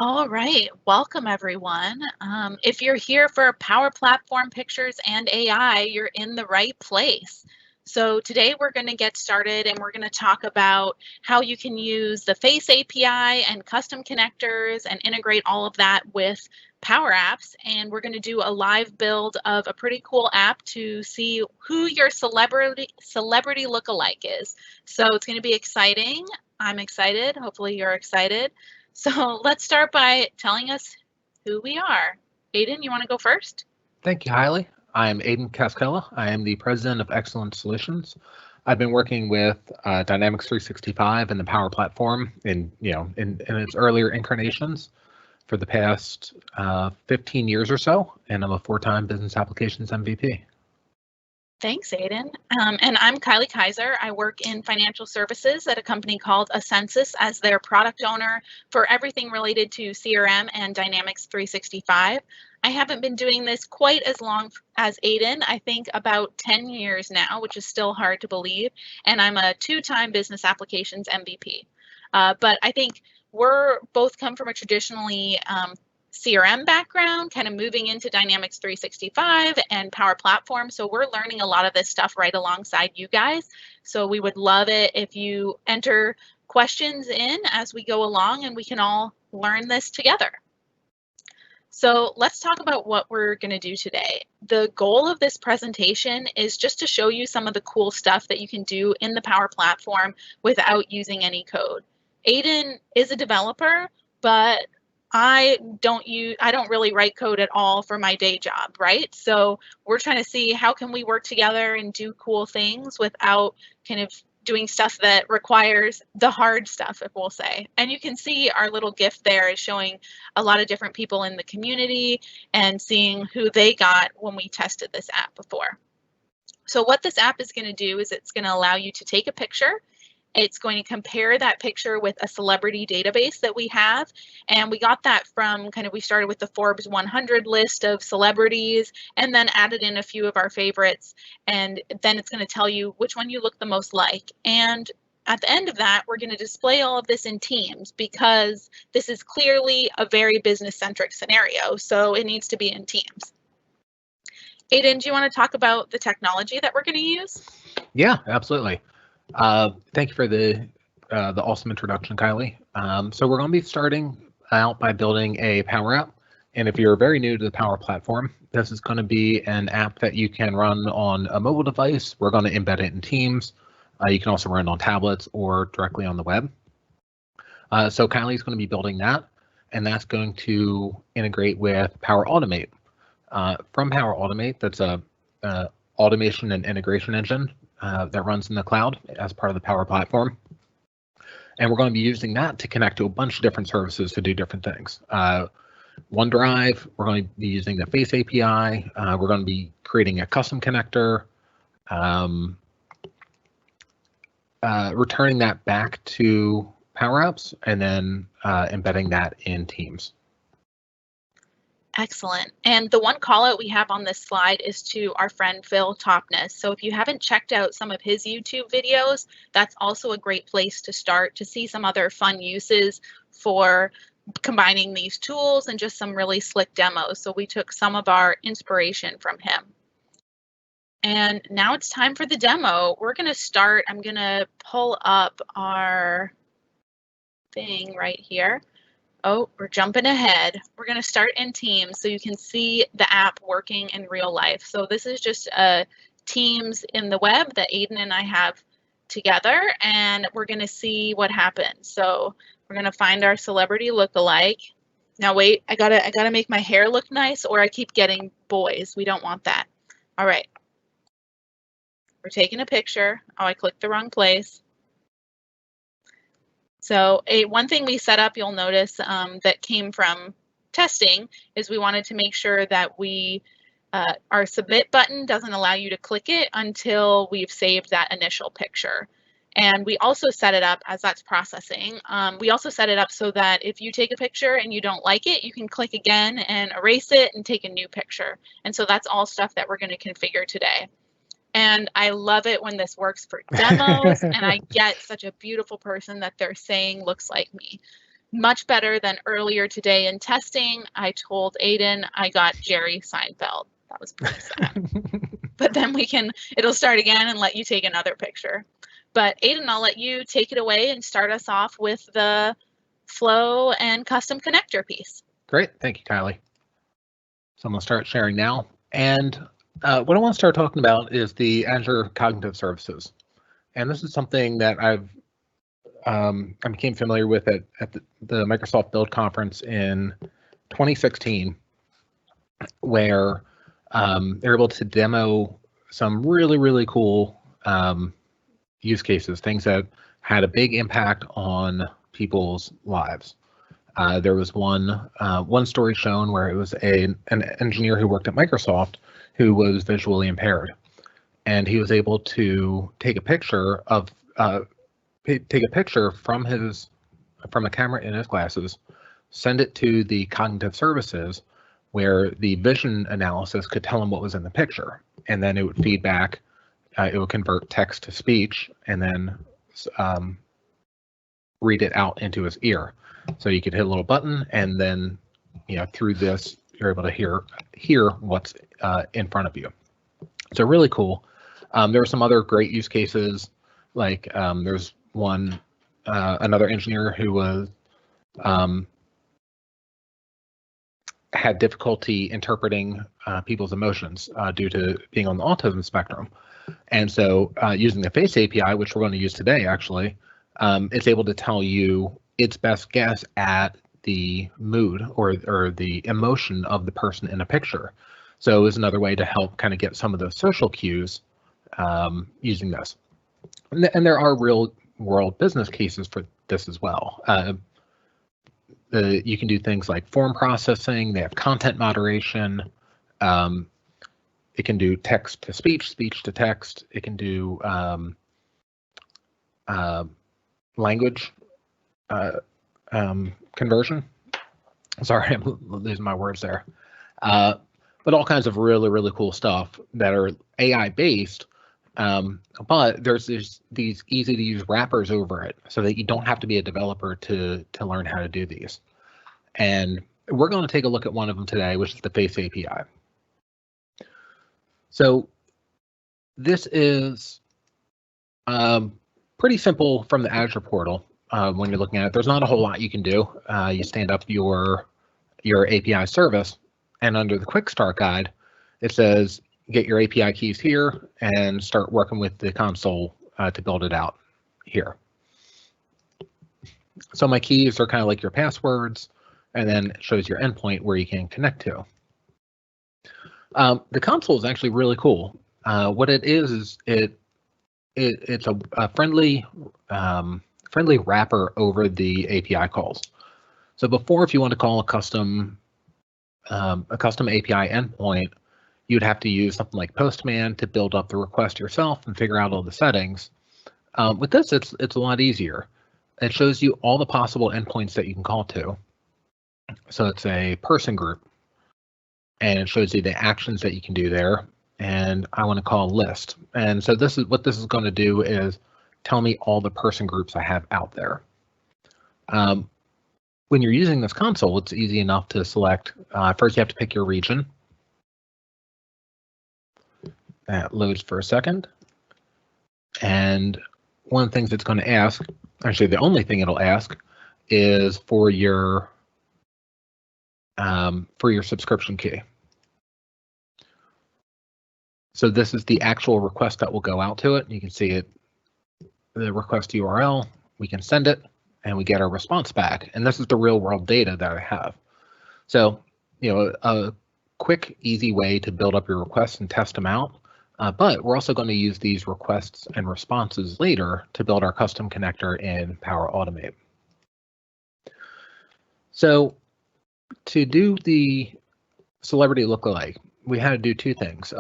All right, welcome everyone. If you're here for Power Platform Pictures and AI, you're in the right place. So today we're going to get started and we're going to talk about how you can use the Face API and custom connectors and integrate all of that with Power Apps. And we're going to do a live build of a pretty cool app to see who your celebrity lookalike is. So it's going to be exciting. I'm excited. Hopefully you're excited. So let's start by telling us who we are. Aiden, you want to go first? Thank you, Kylie. I'm Aiden Kaskela. I am the president of Excellent Solutions. I've been working with Dynamics 365 and the Power Platform in its earlier incarnations for the past 15 years or so, and I'm a 4-time business applications MVP. Thanks, Aiden. And I'm Kylie Kiser. I work in financial services at a company called Ascensus as their product owner for everything related to CRM and Dynamics 365. I haven't been doing this quite as long as Aiden, I think about 10 years now, which is still hard to believe. And I'm a 2-time business applications MVP. But I think we're both come from a traditionally CRM background, kind of moving into Dynamics 365 and Power Platform. So we're learning a lot of this stuff right alongside you guys. So we would love it if you enter questions in as we go along and we can all learn this together. So let's talk about what we're going to do today. The goal of this presentation is just to show you some of the cool stuff that you can do in the Power Platform without using any code. Aiden is a developer, but I don't really write code at all for my day job, right? So we're trying to see how can we work together and do cool things without kind of doing stuff that requires the hard stuff, if we'll say. And you can see our little GIF there is showing a lot of different people in the community and seeing who they got when we tested this app before. So what this app is going to do is it's going to allow you to take a picture. It's going to compare that picture with a celebrity database that we have. And we got that from we started with the Forbes 100 list of celebrities and then added in a few of our favorites. And then it's going to tell you which one you look the most like. And at the end of that, we're going to display all of this in Teams because this is clearly a very business-centric scenario. So it needs to be in Teams. Aiden, do you want to talk about the technology that we're going to use? Yeah, absolutely. Thank you for the awesome introduction, Kylie. So we're going to be starting out by building a Power App. And if you're very new to the Power Platform, this is going to be an app that you can run on a mobile device. We're going to embed it in Teams. You can also run it on tablets or directly on the web. So Kylie is going to be building that, and that's going to integrate with Power Automate. From Power Automate, that's a automation and integration engine that runs in the cloud as part of the Power Platform. And we're going to be using that to connect to a bunch of different services to do different things. OneDrive, we're going to be using the Face API. We're going to be creating a custom connector, returning that back to Power Apps, and then embedding that in Teams. Excellent. And the one call out we have on this slide is to our friend Phil Topness. So if you haven't checked out some of his YouTube videos, that's also a great place to start to see some other fun uses for combining these tools and just some really slick demos. So we took some of our inspiration from him. And now it's time for the demo. We're going to start. I'm going to pull up our thing right here. Oh, we're jumping ahead. We're going to start in Teams so you can see the app working in real life. So this is just Teams in the web that Aiden and I have together, and we're going to see what happens. So we're going to find our celebrity lookalike. Now wait, I gotta make my hair look nice, or I keep getting boys. We don't want that. All right. We're taking a picture. Oh, I clicked the wrong place. So one thing we set up, you'll notice that came from testing is we wanted to make sure that our submit button doesn't allow you to click it until we've saved that initial picture. And we also set it up as that's processing. We also set it up so that if you take a picture and you don't like it, you can click again and erase it and take a new picture. And so that's all stuff that we're going to configure today. And I love it when this works for demos and I get such a beautiful person that they're saying looks like me. much better than earlier today in testing. I told Aiden I got Jerry Seinfeld. That was pretty sad. But then it'll start again and let you take another picture. But Aiden, I'll let you take it away and start us off with the flow and custom connector piece. Great, thank you, Kylie. So I'm gonna start sharing now. And what I want to start talking about is the Azure Cognitive Services. And this is something that I became familiar with at the Microsoft Build Conference in 2016, where they're able to demo some really, really cool use cases, things that had a big impact on people's lives. There was one story shown where it was an engineer who worked at Microsoft who was visually impaired, and he was able to take a picture from a camera in his glasses, send it to the cognitive services, where the vision analysis could tell him what was in the picture, and then it would feed back. It would convert text to speech, and then read it out into his ear. So you could hit a little button, and then through this you're able to hear what's in front of you. So really cool. There were some other great use cases, like there's another engineer who was had difficulty interpreting people's emotions due to being on the autism spectrum. And so using the Face API, which we're going to use today, actually, it's able to tell you its best guess at the mood or the emotion of the person in a picture. So it was another way to help kind of get some of those social cues using this. And there are real world business cases for this as well. You can do things like form processing. They have content moderation. It can do text to speech, speech to text. It can do language conversion. Sorry, I'm losing my words there. But all kinds of really, really cool stuff that are AI based. But there's these easy to use wrappers over it, so that you don't have to be a developer to learn how to do these. And we're going to take a look at one of them today, which is the Face API. So this is pretty simple from the Azure portal. When you're looking at it, there's not a whole lot you can do. You stand up your API service, and under the Quick Start Guide, it says get your API keys here and start working with the console to build it out here. So my keys are kind of like your passwords, and then it shows your endpoint where you can connect to. The console is actually really cool. What it is it's a friendly wrapper over the API calls. So before, if you want to call a custom API endpoint, you'd have to use something like Postman to build up the request yourself and figure out all the settings. With this, it's a lot easier. It shows you all the possible endpoints that you can call to. So it's a person group, and it shows you the actions that you can do there. And I want to call list. And so this is what this is going to do is tell me all the person groups I have out there. When you're using this console, it's easy enough to select. First, you have to pick your region. That loads for a second. And one of the things it's going to ask, actually the only thing it'll ask, is for your subscription key. So this is the actual request that will go out to it. You can see it, the request URL, we can send it, and we get our response back. And this is the real world data that I have. So, a quick, easy way to build up your requests and test them out. But we're also going to use these requests and responses later to build our custom connector in Power Automate. So to do the celebrity lookalike, we had to do two things.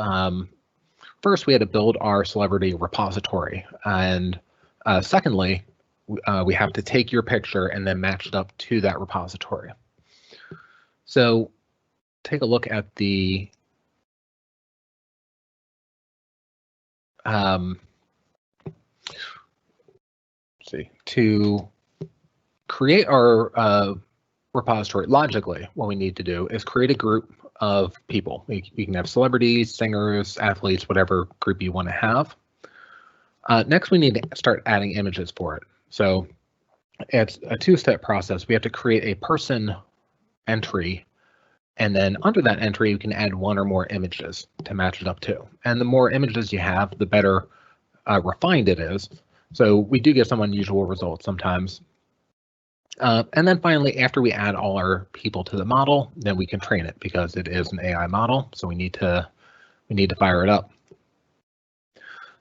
First, we had to build our celebrity repository. And secondly, we have to take your picture and then match it up to that repository. So take a look at the to create our repository, logically, what we need to do is create a group of people. We can have celebrities, singers, athletes, whatever group you want to have. Next, we need to start adding images for it. So it's a two-step process. We have to create a person entry, and then under that entry, you can add one or more images to match it up to. And the more images you have, the better refined it is. So we do get some unusual results sometimes. And then finally, after we add all our people to the model, then we can train it because it is an AI model. So we need to fire it up.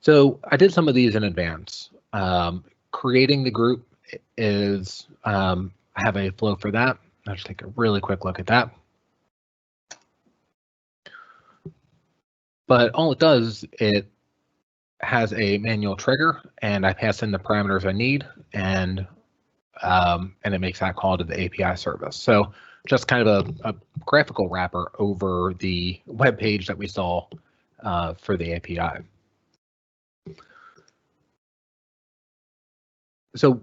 So I did some of these in advance. Creating the group is, I have a flow for that. I'll just take a really quick look at that. But all it does, it has a manual trigger, and I pass in the parameters I need, and it makes that call to the API service. So just kind of a graphical wrapper over the web page that we saw for the API. So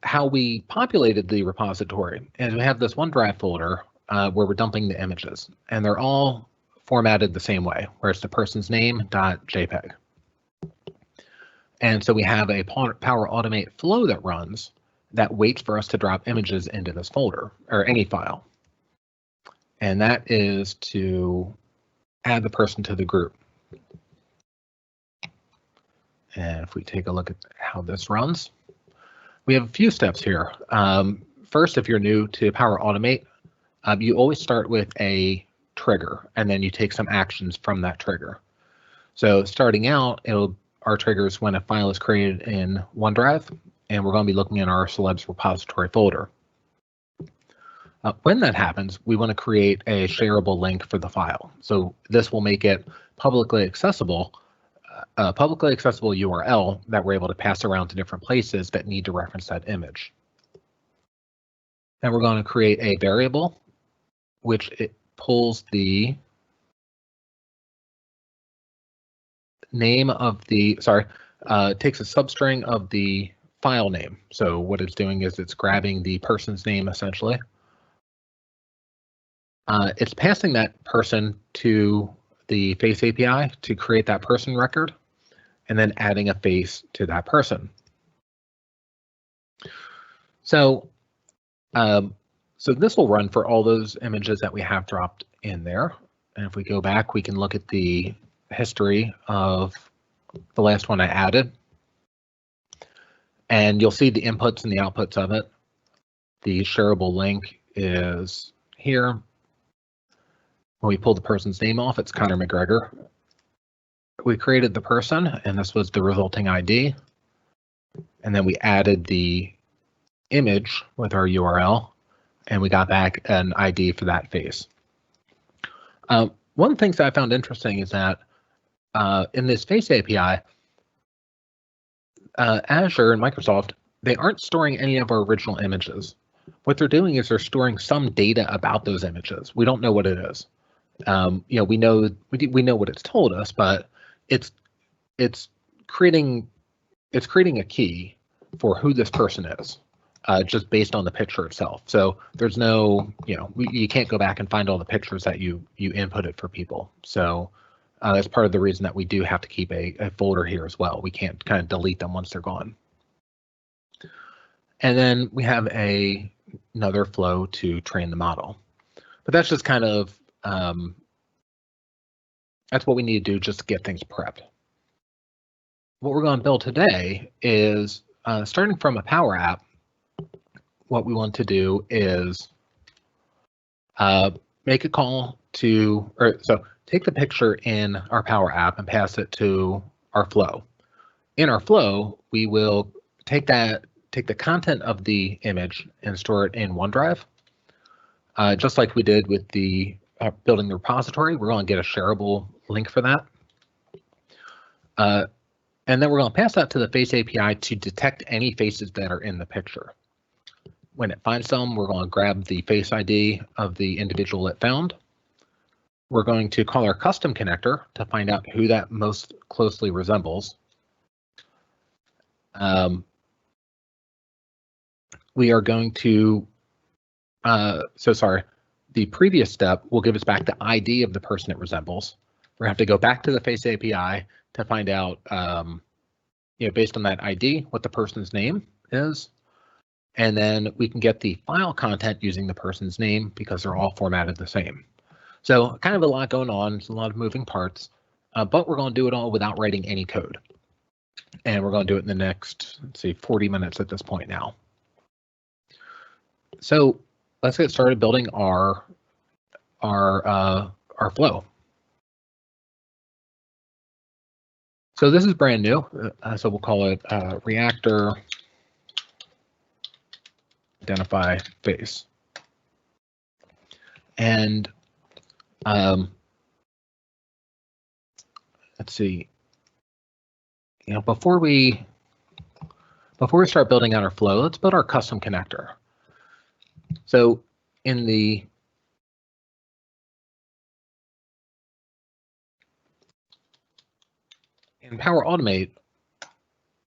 how we populated the repository is we have this OneDrive folder where we're dumping the images, and they're all formatted the same way, where it's the person's name.jpg. And so we have a Power Automate flow that runs that waits for us to drop images into this folder or any file. And that is to add the person to the group. And if we take a look at how this runs, we have a few steps here. First, if you're new to Power Automate, you always start with a trigger, and then you take some actions from that trigger. So starting out, our trigger is when a file is created in OneDrive, and we're going to be looking in our celebs repository folder. When that happens, we want to create a shareable link for the file. So this will make it publicly accessible URL that we're able to pass around to different places that need to reference that image. And we're going to create a variable, which it pulls the name of the, takes a substring of the file name. So what it's doing is it's grabbing the person's name, essentially. It's passing that person to the Face API to create that person record, and then adding a face to that person. So, so this will run for all those images that we have dropped in there. And if we go back, we can look at the history of the last one I added. And you'll see the inputs and the outputs of it. The shareable link is here. When we pull the person's name off, it's Conor McGregor. We created the person, and this was the resulting ID. And then we added the image with our URL, and we got back an ID for that face. One of the things that I found interesting is that in this Face API, Azure and Microsoft, they aren't storing any of our original images. What they're doing is they're storing some data about those images. We don't know what it is. We know what it's told us, but it's creating a key for who this person is, just based on the picture itself. So there's no, you can't go back and find all the pictures that you inputted for people. So that's part of the reason that we do have to keep a folder here as well. We can't kind of delete them once they're gone. And then we have another flow to train the model. But that's just kind of, that's what we need to do just to get things prepped. What we're going to build today is, starting from a Power App, what we want to do is make a call to, so take the picture in our Power App and pass it to our flow. In our flow, we will take the content of the image and store it in OneDrive. Just like we did with the building the repository, we're going to get a shareable link for that. And then we're going to pass that to the Face API to detect any faces that are in the picture. When it finds them, we're going to grab the face ID of the individual it found. We're going to call our custom connector to find out who that most closely resembles. we are going to, the previous step will give us back the ID of the person it resembles. We're going to have to go back to the Face API to find out, based on that ID, what the person's name is. And then we can get the file content using the person's name because they're all formatted the same. So kind of a lot going on. It's a lot of moving parts, but we're going to do it all without writing any code. And we're going to do it in the next, let's see, 40 minutes at this point now. So let's get started building our flow. So this is brand new. So we'll call it Reactor Identify Face. And let's see. Before we start building out our flow, let's build our custom connector. So in Power Automate,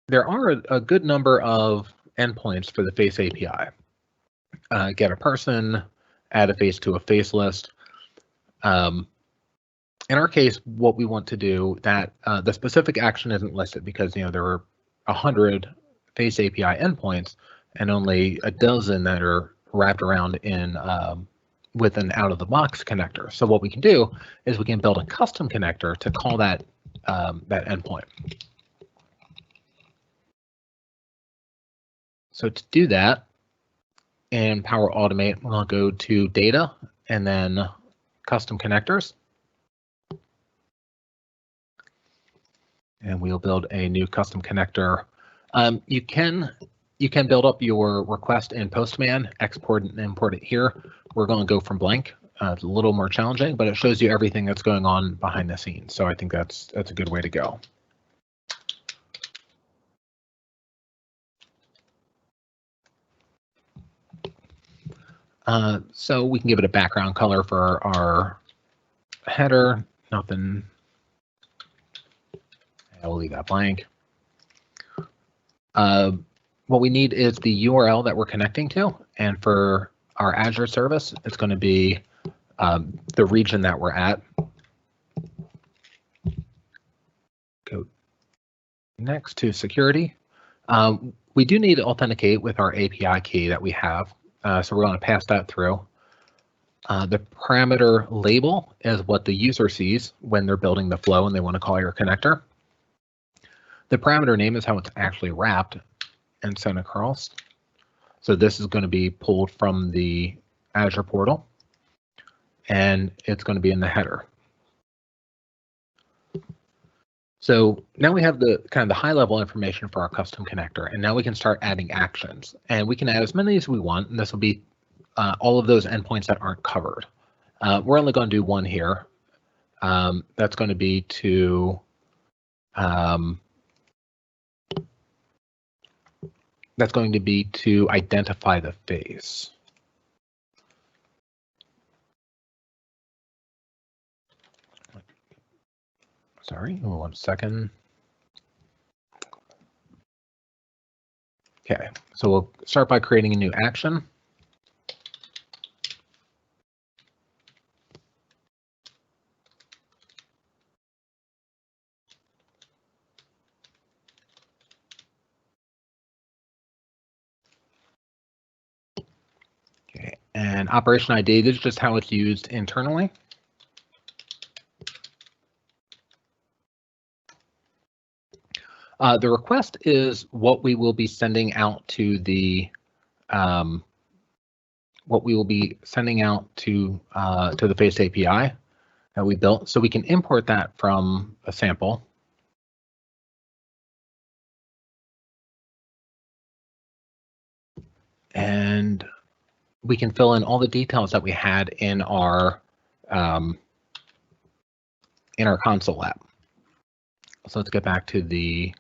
there are a good number of endpoints for the Face API. Get a person, add a face to a face list. In our case, what we want to do, that the specific action isn't listed because there are 100 Face API endpoints and only a dozen that are wrapped around in with an out-of-the-box connector. So what we can do is we can build a custom connector to call that endpoint. So to do that, in Power Automate, we'll go to Data and then Custom Connectors. And we'll build a new custom connector. You can build up your request in Postman, export and import it here. We're going to go from blank. It's a little more challenging, but it shows you everything that's going on behind the scenes. So I think that's a good way to go. So we can give it a background color for our header. Nothing. I'll leave that blank. What we need is the URL that we're connecting to, and for our Azure service, it's going to be the region that we're at. Go next to security. We do need to authenticate with our API key that we have, so we're going to pass that through. The parameter label is what the user sees when they're building the flow and they want to call your connector. The parameter name is how it's actually wrapped and sent across. So this is going to be pulled from the Azure portal, and it's going to be in the header. So now we have the kind of the high level information for our custom connector, and now we can start adding actions. And we can add as many as we want, and this will be all of those endpoints that aren't covered. We're only going to do one here. That's going to be to identify the face. Sorry, 1 second. Okay, so we'll start by creating a new action. Okay, and operation ID, this is just how it's used internally. The request is what we will be sending out to the the Face API that we built. So we can import that from a sample. And we can fill in all the details that we had in our console app. So let's get back to the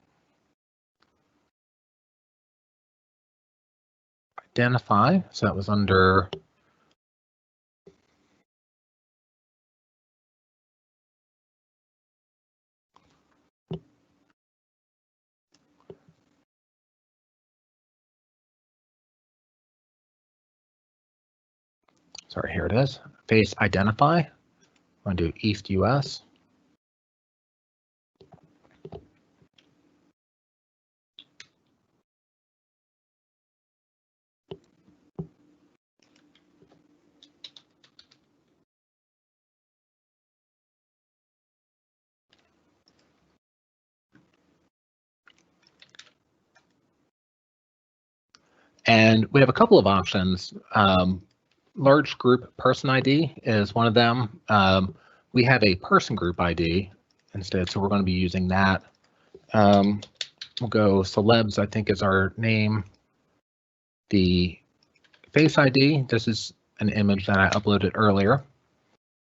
identify. So that was under sorry, here it is. Face identify. I'm going to do East US. And we have a couple of options. Large group person ID is one of them. We have a person group ID instead, so we're going to be using that. We'll go celebs, I think, is our name. The face ID, this is an image that I uploaded earlier.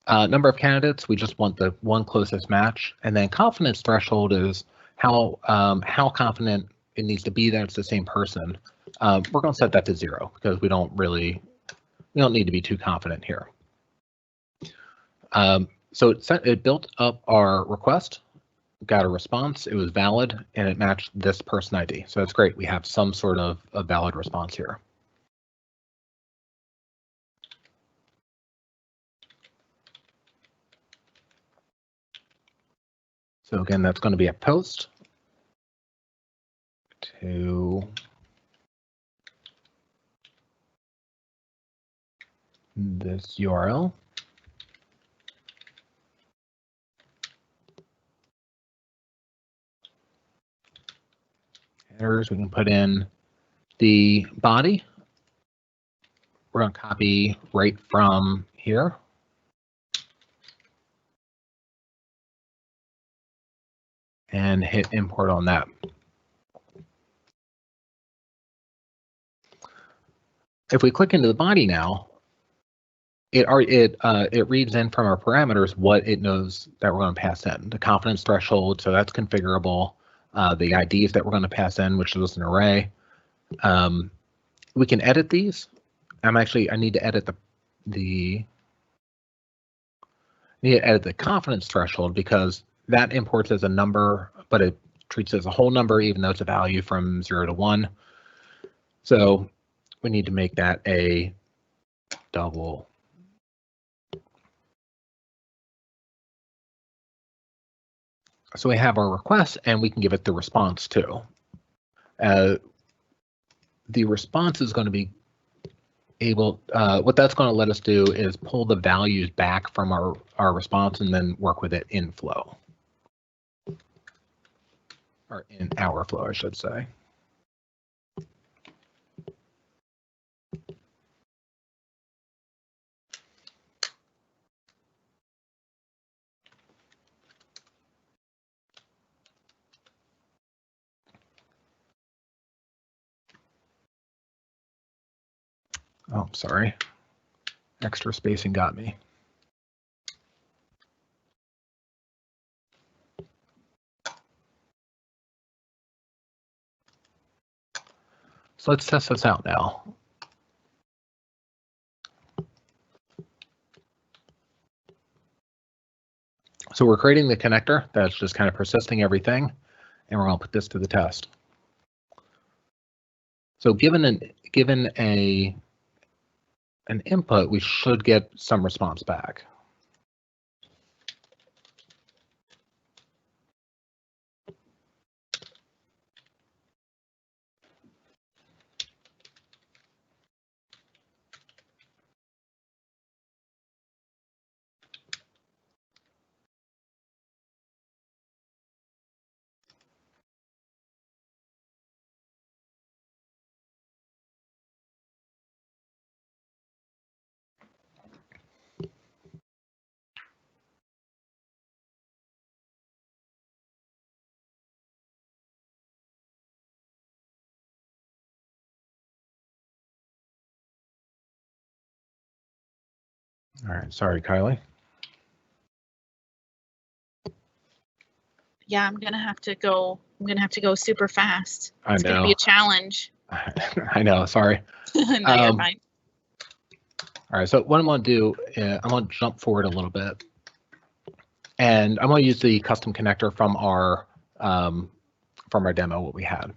Number of candidates, we just want the one closest match. And then confidence threshold is how confident it needs to be that it's the same person. We're going to set that to 0 because we don't need to be too confident here. So it built up our request, got a response, it was valid, and it matched this person ID. So that's great. We have some sort of a valid response here. So again, that's going to be a post to this URL. Headers, we can put in the body. We're going to copy right from here. And hit import on that. If we click into the body now, it reads in from our parameters what it knows that we're going to pass in. The confidence threshold, so that's configurable. The IDs that we're going to pass in, which is an array. We can edit these. I need to edit the confidence threshold because that imports as a number, but it treats it as a whole number, even though it's a value from 0 to 1. So we need to make that a double. So we have our request, and we can give it the response too. The response is going to be what that's going to let us do is pull the values back from our response and then work with it in flow. Or in our flow, I should say. Oh, sorry. Extra spacing got me. So let's test this out now. So we're creating the connector that's just kind of persisting everything, and we're going to put this to the test. So given an input, we should get some response back. All right, sorry, Kylie. Yeah, I'm gonna have to go super fast. It's gonna be a challenge. I know, sorry. No, you're fine. All right, so what I'm going to do is I'm going to jump forward a little bit, and I'm going to use the custom connector from our demo, what we had.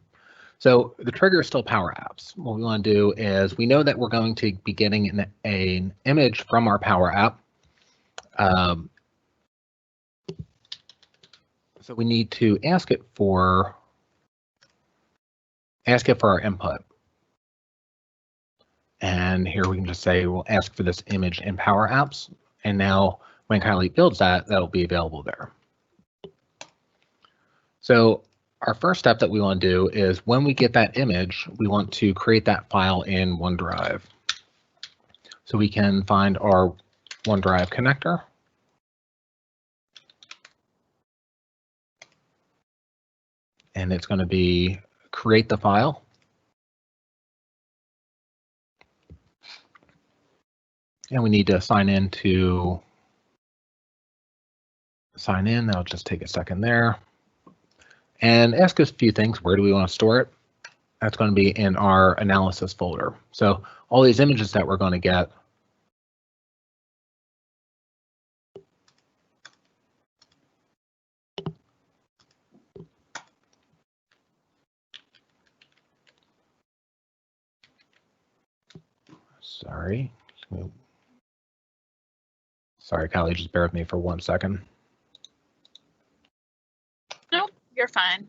So the trigger is still Power Apps. What we want to do is we know that we're going to be getting an image from our Power App. So we need to ask it for our input. And here we can just say we'll ask for this image in Power Apps. And now when Kylie builds that, that'll be available there. So our first step that we want to do is when we get that image, we want to create that file in OneDrive. So we can find our OneDrive connector. And it's going to be create the file. And we need to sign in. That'll just take a second there. And ask us a few things. Where do we want to store it? That's going to be in our analysis folder. So all these images that we're going to get, sorry, Kylie, just bear with me for 1 second. No, you're fine.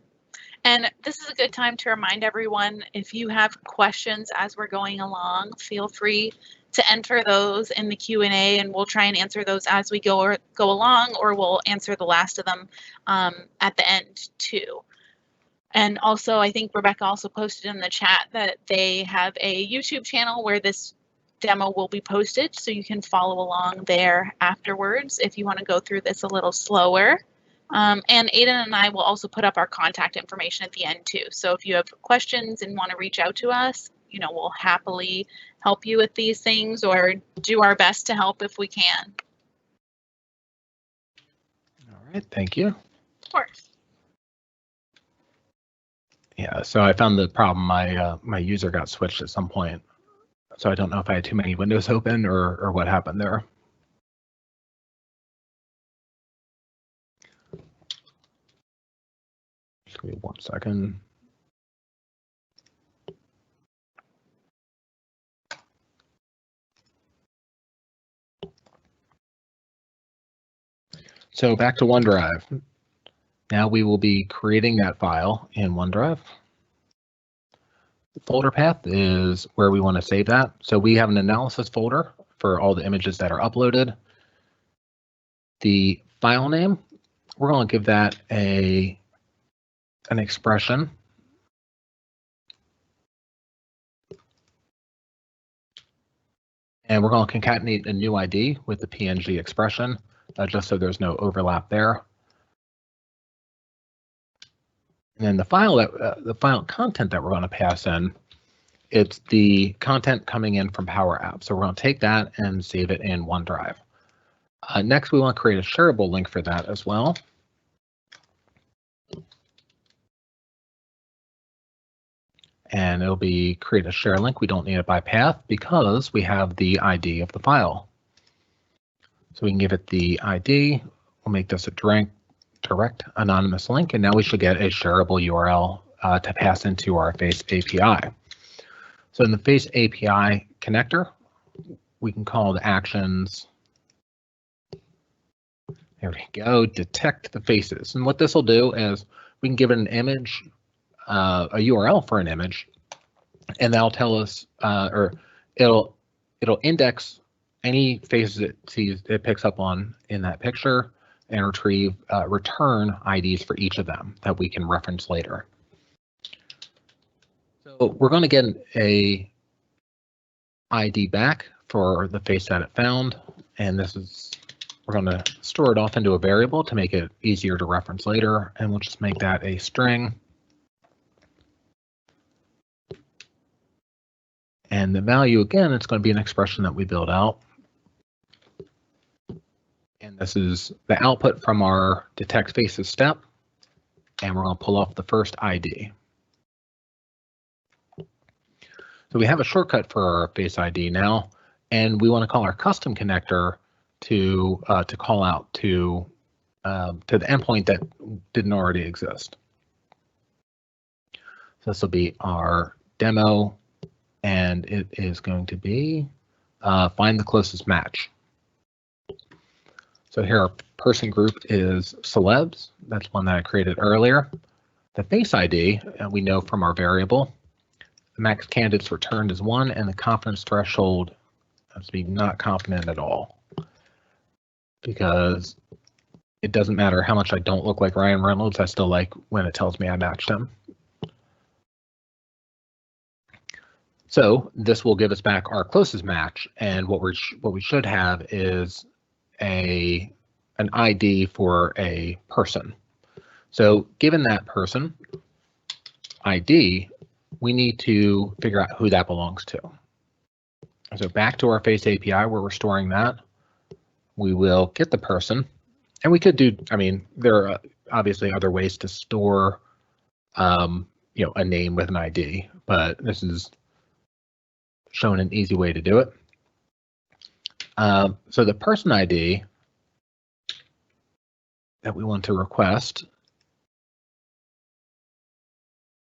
And this is a good time to remind everyone, if you have questions as we're going along, feel free to enter those in the Q&A, and we'll try and answer those as we go along, or we'll answer the last of them at the end too. And also, I think Rebecca also posted in the chat that they have a YouTube channel where this demo will be posted, so you can follow along there afterwards if you want to go through this a little slower. And Aiden and I will also put up our contact information at the end too. So if you have questions and want to reach out to us, we'll happily help you with these things or do our best to help if we can. All right, thank you. Of course. Yeah, so I found the problem. My user got switched at some point. So I don't know if I had too many windows open or what happened there. Just give me 1 second. So back to OneDrive. Now we will be creating that file in OneDrive. The folder path is where we want to save that. So we have an analysis folder for all the images that are uploaded. The file name, we're going to give that an expression. And we're going to concatenate a new ID with the PNG expression, just so there's no overlap there. And then the file content that we're going to pass in, it's the content coming in from Power Apps. So we're going to take that and save it in OneDrive. Next, we want to create a shareable link for that as well. And it'll be create a share link. We don't need it by path because we have the ID of the file. So we can give it the ID. We'll make this a direct anonymous link, and now we should get a shareable URL to pass into our Face API. So in the Face API connector, we can call the actions. There we go, detect the faces. And what this will do is we can give it an image, a URL for an image, and that'll tell us, or it'll index any faces it picks up on in that picture and return IDs for each of them that we can reference later. So we're going to get a ID back for the face that it found, and we're going to store it off into a variable to make it easier to reference later, and we'll just make that a string. And the value, again, it's going to be an expression that we build out. And this is the output from our detect faces step, and we're going to pull off the first ID. So we have a shortcut for our face ID now, and we want to call our custom connector to call out to the endpoint that didn't already exist. So this will be our demo, and it is going to be find the closest match. So here our person group is celebs. That's one that I created earlier. The face ID, we know from our variable, the max candidates returned is 1, and the confidence threshold has to be not confident at all, because it doesn't matter how much I don't look like Ryan Reynolds, I still like when it tells me I matched him. So this will give us back our closest match, and what we should have is an ID for a person. So given that person ID, we need to figure out who that belongs to. So back to our Face API where we're storing that, we will get the person, and we could do, I mean, there are obviously other ways to store, you know, a name with an ID, but this is showing an easy way to do it. So the person ID that we want to request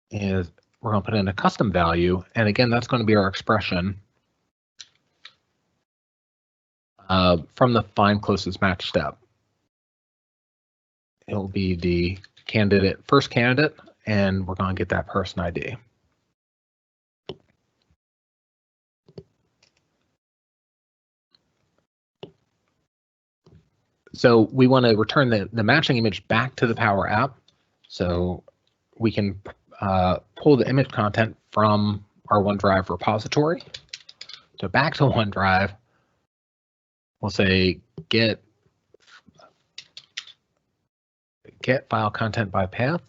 is, we're going to put in a custom value, and again, that's going to be our expression from the find closest match step. It will be the first candidate, and we're going to get that person ID. So we want to return the matching image back to the Power App, so we can pull the image content from our OneDrive repository. So back to OneDrive, we'll say get file content by path.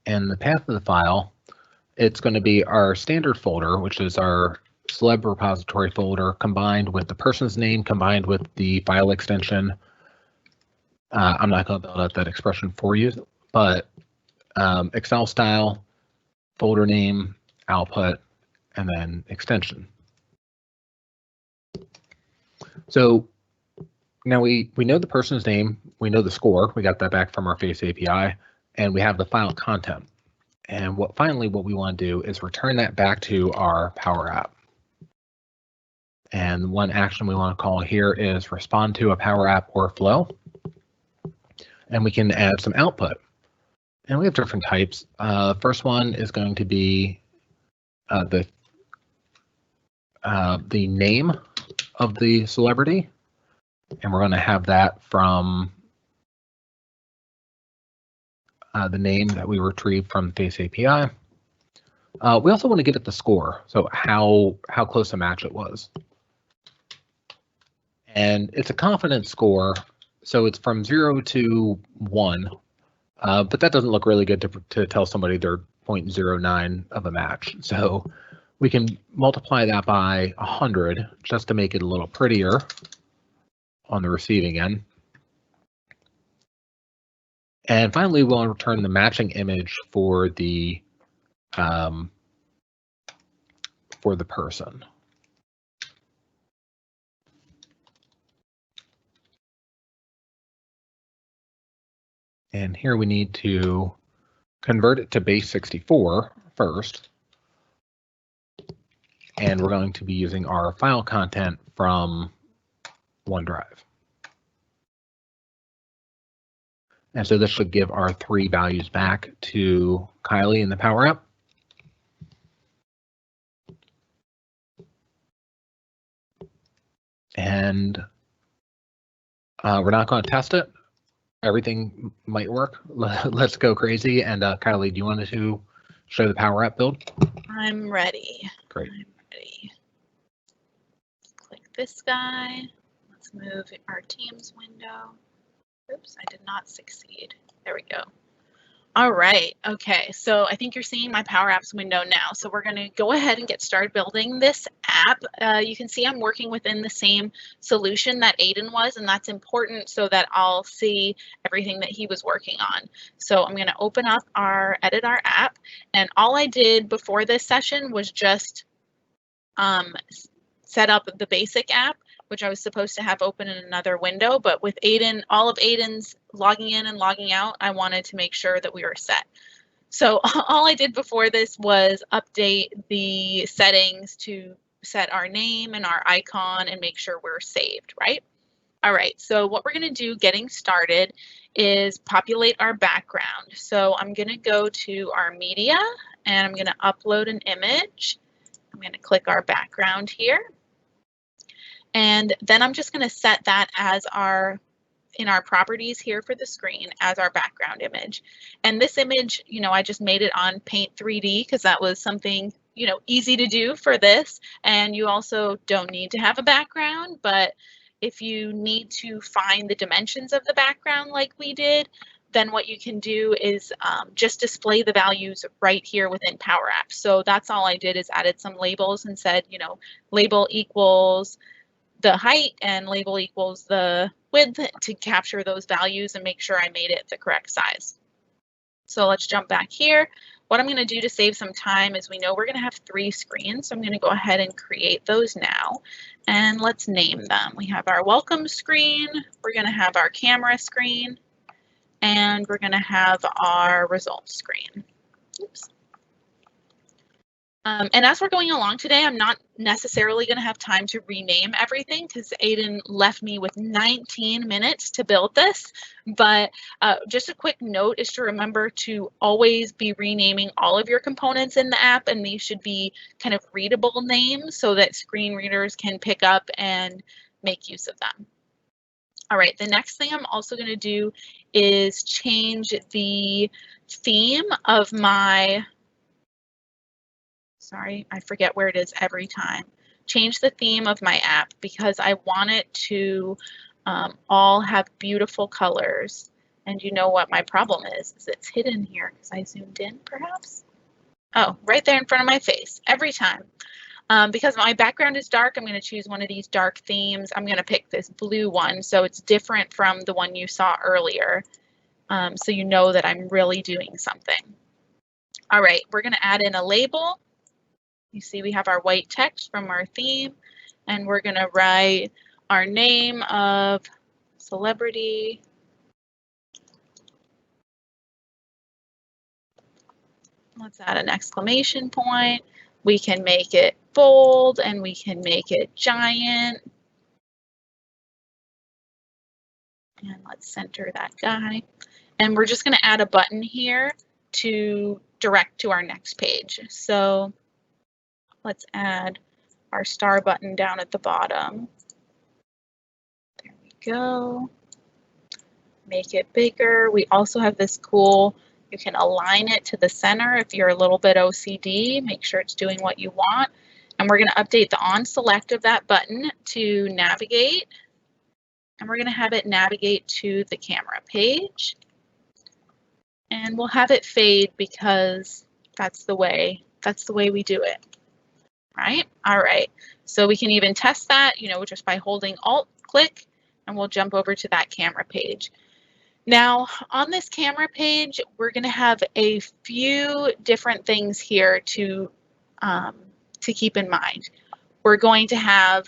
And the path of the file, it's going to be our standard folder, which is our celeb repository folder, combined with the person's name, combined with the file extension. I'm not going to build out that expression for you, but Excel style, folder name, output, and then extension. So now we know the person's name, we know the score, we got that back from our Face API, and we have the file content. And finally what we want to do is return that back to our Power App. And one action we want to call here is respond to a Power App or flow. And we can add some output. And we have different types. First one is going to be the name of the celebrity. And we're going to have that from the name that we retrieved from the Face API. We also want to get at the score, so how close a match it was. And it's a confidence score, so it's from 0 to 1, but that doesn't look really good to tell somebody they're 0.09 of a match. So we can multiply that by 100 just to make it a little prettier on the receiving end. And finally, we'll return the matching image for the person. And here we need to convert it to base 64 first. And we're going to be using our file content from OneDrive. And so this should give our 3 values back to Kylie in the Power App. And we're not going to test it. Everything might work. Let's go crazy. And Kylie, do you want to show the Power App build? I'm ready. Great. I'm ready. Click this guy. Let's move our Teams window. Oops, I did not succeed. There we go. All right, okay, so I think you're seeing my Power Apps window now. So we're gonna go ahead and get started building this app. You can see I'm working within the same solution that Aiden was, and that's important so that I'll see everything that he was working on. So I'm gonna open up edit our app, and all I did before this session was just set up the basic app. which I was supposed to have open in another window, but with Aiden, all of Aiden's logging in and logging out, I wanted to make sure that we were set. So all I did before this was update the settings to set our name and our icon and make sure we're saved, right? All right, so what we're going to do getting started is populate our background. So I'm going to go to our media and I'm going to upload an image. I'm going to click our background here. And then I'm just going to set that as in our properties here for the screen as our background image. And this image, I just made it on Paint 3D because that was something, easy to do for this. And you also don't need to have a background, but if you need to find the dimensions of the background like we did, then what you can do is just display the values right here within Power Apps. So that's all I did is added some labels and said, label equals the height and label equals the width to capture those values and make sure I made it the correct size. So let's jump back here. What I'm going to do to save some time is we know we're going to have 3 screens. So I'm going to go ahead and create those now and let's name them. We have our welcome screen, we're going to have our camera screen, and we're going to have our results screen. Oops. And as we're going along today, I'm not necessarily going to have time to rename everything because Aiden left me with 19 minutes to build this. But just a quick note is to remember to always be renaming all of your components in the app, and these should be kind of readable names so that screen readers can pick up and make use of them. All right, the next thing I'm also going to do is change the theme of my sorry, I forget where it is every time. Change the theme of my app because I want it to all have beautiful colors. And you know what my problem is it's hidden here because I zoomed in perhaps. Oh, right there in front of my face every time. Because my background is dark, I'm going to choose one of these dark themes. I'm going to pick this blue one so it's different from the one you saw earlier. So you know that I'm really doing something. All right, we're going to add in a label. You see we have our white text from our theme, and we're going to write our name of celebrity. Let's add an exclamation point. We can make it bold and we can make it giant. And let's center that guy. And we're just going to add a button here to direct to our next page. So let's add our star button down at the bottom. There we go. Make it bigger. We also have this cool, you can align it to the center if you're a little bit OCD, make sure it's doing what you want. And we're going to update the on select of that button to navigate. And we're going to have it navigate to the camera page. And we'll have it fade because that's the way we do it. Right? All right. So we can even test that, just by holding Alt, click, and we'll jump over to that camera page. Now, on this camera page, we're going to have a few different things here to keep in mind. We're going to have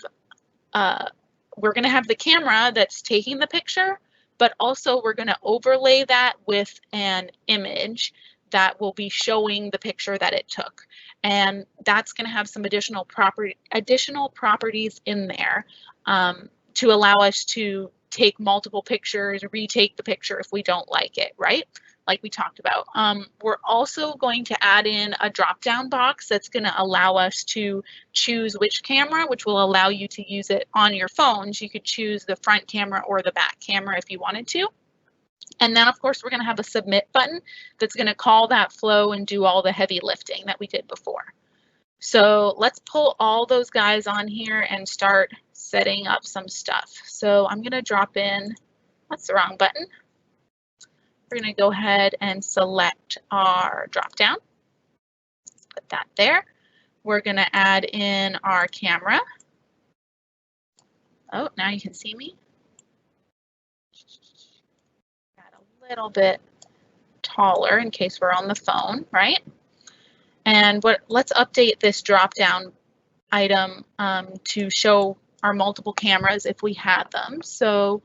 the camera that's taking the picture, but also we're going to overlay that with an image that will be showing the picture that it took. And that's going to have some additional properties in there to allow us to take multiple pictures, retake the picture if we don't like it, right? Like we talked about. We're also going to add in a drop-down box that's going to allow us to choose which camera, which will allow you to use it on your phones. You could choose the front camera or the back camera if you wanted to. And then, of course, we're going to have a submit button that's going to call that flow and do all the heavy lifting that we did before. So let's pull all those guys on here and start setting up some stuff. So I'm going to drop in, that's the wrong button. We're going to go ahead and select our drop down. Put that there. We're going to add in our camera. Oh, now you can see me. Little bit taller in case we're on the phone, right? And let's update this drop down item to show our multiple cameras if we had them. So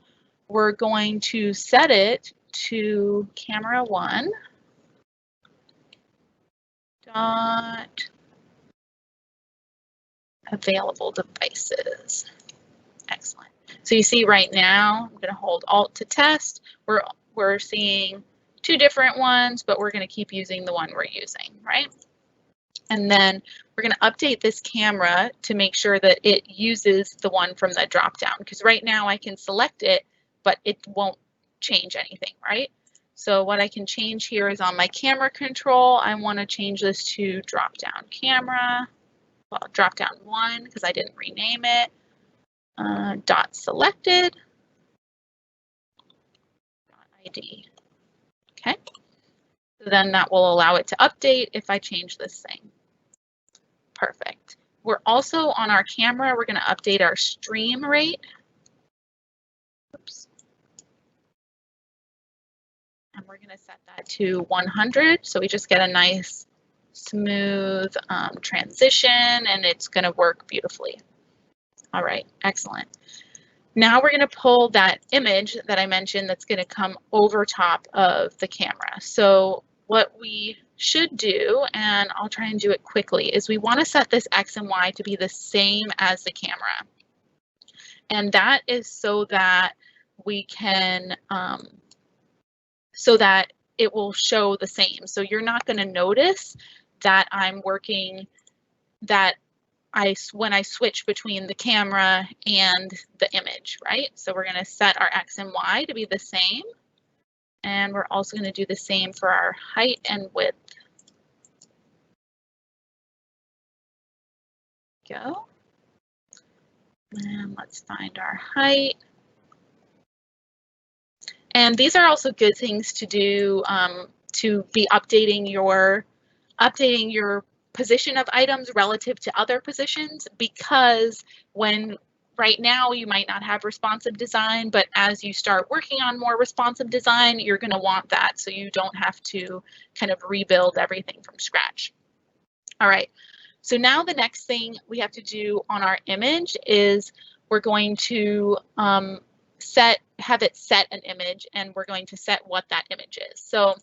we're going to set it to camera 1 dot available devices. Excellent. So you see right now, I'm going to hold Alt to test. We're seeing 2 different ones, but we're going to keep using the one we're using, right? And then we're going to update this camera to make sure that it uses the one from the dropdown, because right now I can select it, but it won't change anything, right? So what I can change here is on my camera control, I want to change this to dropdown camera, well, dropdown 1, because I didn't rename it, dot selected, dot ID. Okay, so then that will allow it to update if I change this thing. Perfect. We're also on our camera, we're going to update our stream rate. Oops. And we're going to set that to 100. So we just get a nice smooth transition, and it's going to work beautifully. All right, excellent. Now we're going to pull that image that I mentioned that's going to come over top of the camera. So what we should do, and I'll try and do it quickly, is we want to set this X and Y to be the same as the camera. And that is so that we can, so that it will show the same. So you're not going to notice that I'm working, that when I switch between the camera and the image, right? So we're going to set our X and Y to be the same. And we're also going to do the same for our height and width. Go. And let's find our height. And these are also good things to do to be updating your position of items relative to other positions, because right now you might not have responsive design, but as you start working on more responsive design, you're going to want that so you don't have to kind of rebuild everything from scratch. All right, so now the next thing we have to do on our image is we're going to have it set an image, and we're going to set what that image is. So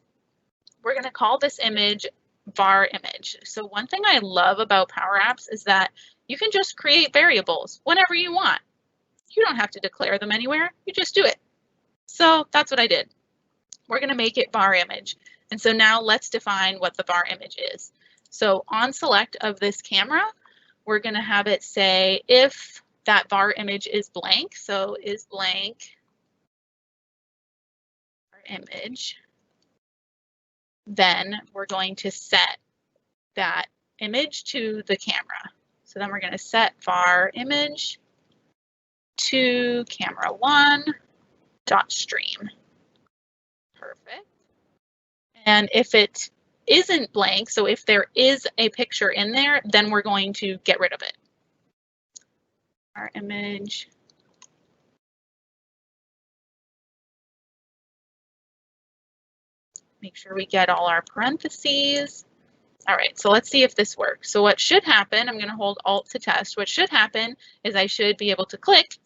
we're going to call this image var image. So one thing I love about Power Apps is that you can just create variables whenever you want. You don't have to declare them anywhere, you just do it. So that's what I did. We're going to make it var image. And so now let's define what the var image is. So on select of this camera, we're going to have it say if that var image is blank, so is blank var image, then we're going to set that image to the camera. So then we're going to set var image to camera 1 dot stream. Perfect. And if it isn't blank, so if there is a picture in there, then we're going to get rid of it. Our image. Make sure we get all our parentheses. All right, so let's see if this works. So what should happen, I'm going to hold Alt to test. What should happen is I should be able to click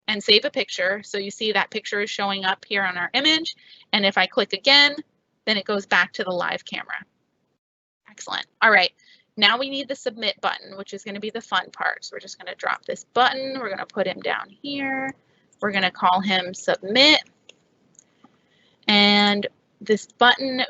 and save a picture. So you see that picture is showing up here on our image. And if I click again, then it goes back to the live camera. Excellent. All right, now we need the submit button, which is going to be the fun part. So we're just going to drop this button. We're going to put him down here. We're going to call him submit. And this button,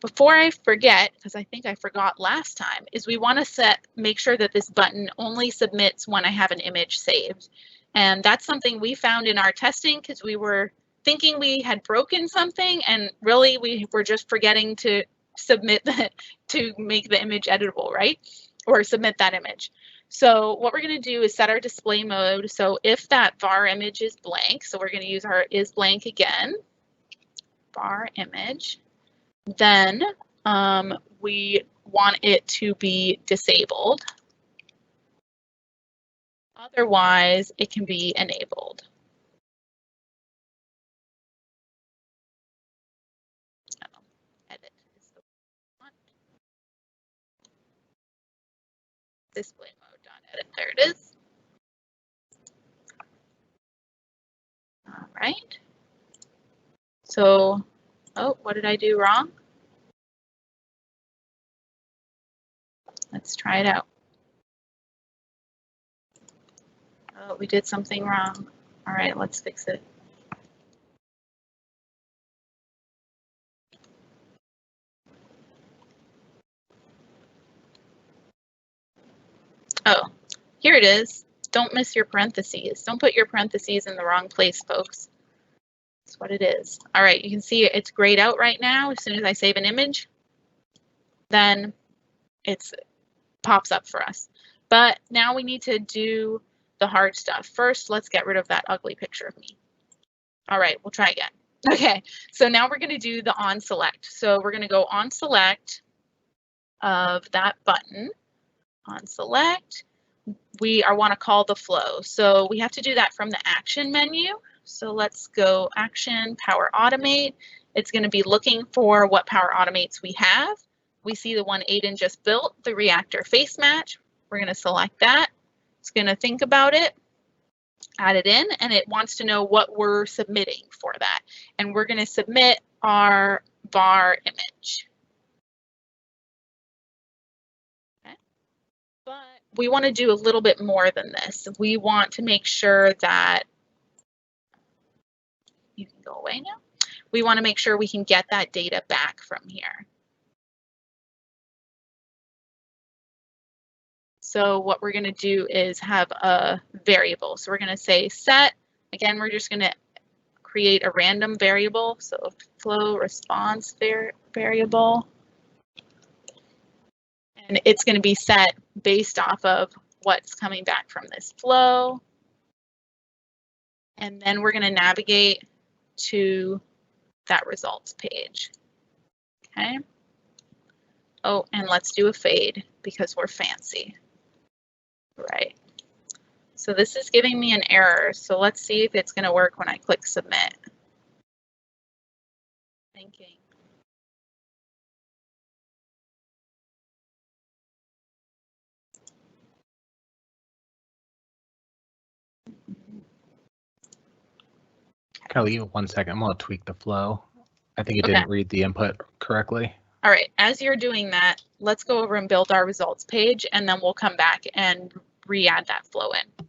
before I forget, because I think I forgot last time, is we want to make sure that this button only submits when I have an image saved. And that's something we found in our testing because we were thinking we had broken something, and really we were just forgetting to submit that to make the image editable, right? Or submit that image. So what we're going to do is set our display mode. So if that var image is blank, so we're going to use our is blank again, var image, then we want it to be disabled. Otherwise, it can be enabled. Edit is the one. Display mode.edit. There it is. All right. So, oh, what did I do wrong? Let's try it out. Oh, we did something wrong. All right, let's fix it. Oh, here it is. Don't miss your parentheses. Don't put your parentheses in the wrong place, folks. That's what it is. All right, you can see it's grayed out right now. As soon as I save an image, then it pops up for us. But now we need to do the hard stuff. First, let's get rid of that ugly picture of me. All right, we'll try again. Okay, so now we're going to do the on select. So we're going to go on select of that button. On select, we want to call the flow. So we have to do that from the action menu. So let's go action, Power Automate. It's going to be looking for what Power Automates we have. We see the one Aiden just built, the reactor face match. We're going to select that. It's going to think about it, add it in, and it wants to know what we're submitting for that. And we're going to submit our var image. Okay. But we want to do a little bit more than this. We want to make sure that, you can go away now. We want to make sure we can get that data back from here. So what we're going to do is have a variable. So we're going to say set. Again, we're just going to create a random variable. So flow response variable. And it's going to be set based off of what's coming back from this flow. And then we're going to navigate to that results page. Okay. Oh, and let's do a fade because we're fancy. Right. So this is giving me an error. So let's see if it's going to work when I click submit. Thinking. Kylie, 1 second. I'm going to tweak the flow. I think it Okay. didn't read the input correctly. All right. As you're doing that, let's go over and build our results page, and then we'll come back and re-add that flow in.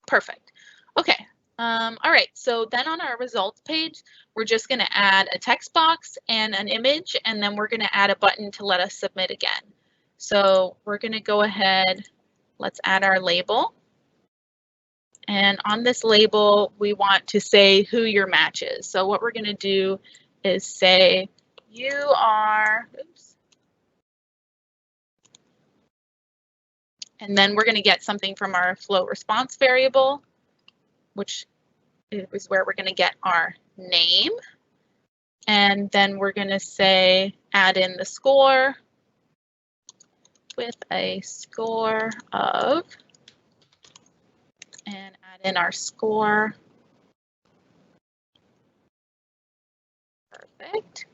Perfect. Okay. All right. So then on our results page, we're just going to add a text box and an image, and then we're going to add a button to let us submit again. So we're going to go ahead. Let's add our label. And on this label, we want to say who your match is. So what we're going to do is say you are, oops. And then we're going to get something from our flow response variable, which is where we're going to get our name. And then we're going to say add in the score with a score of, and add in our score. Perfect.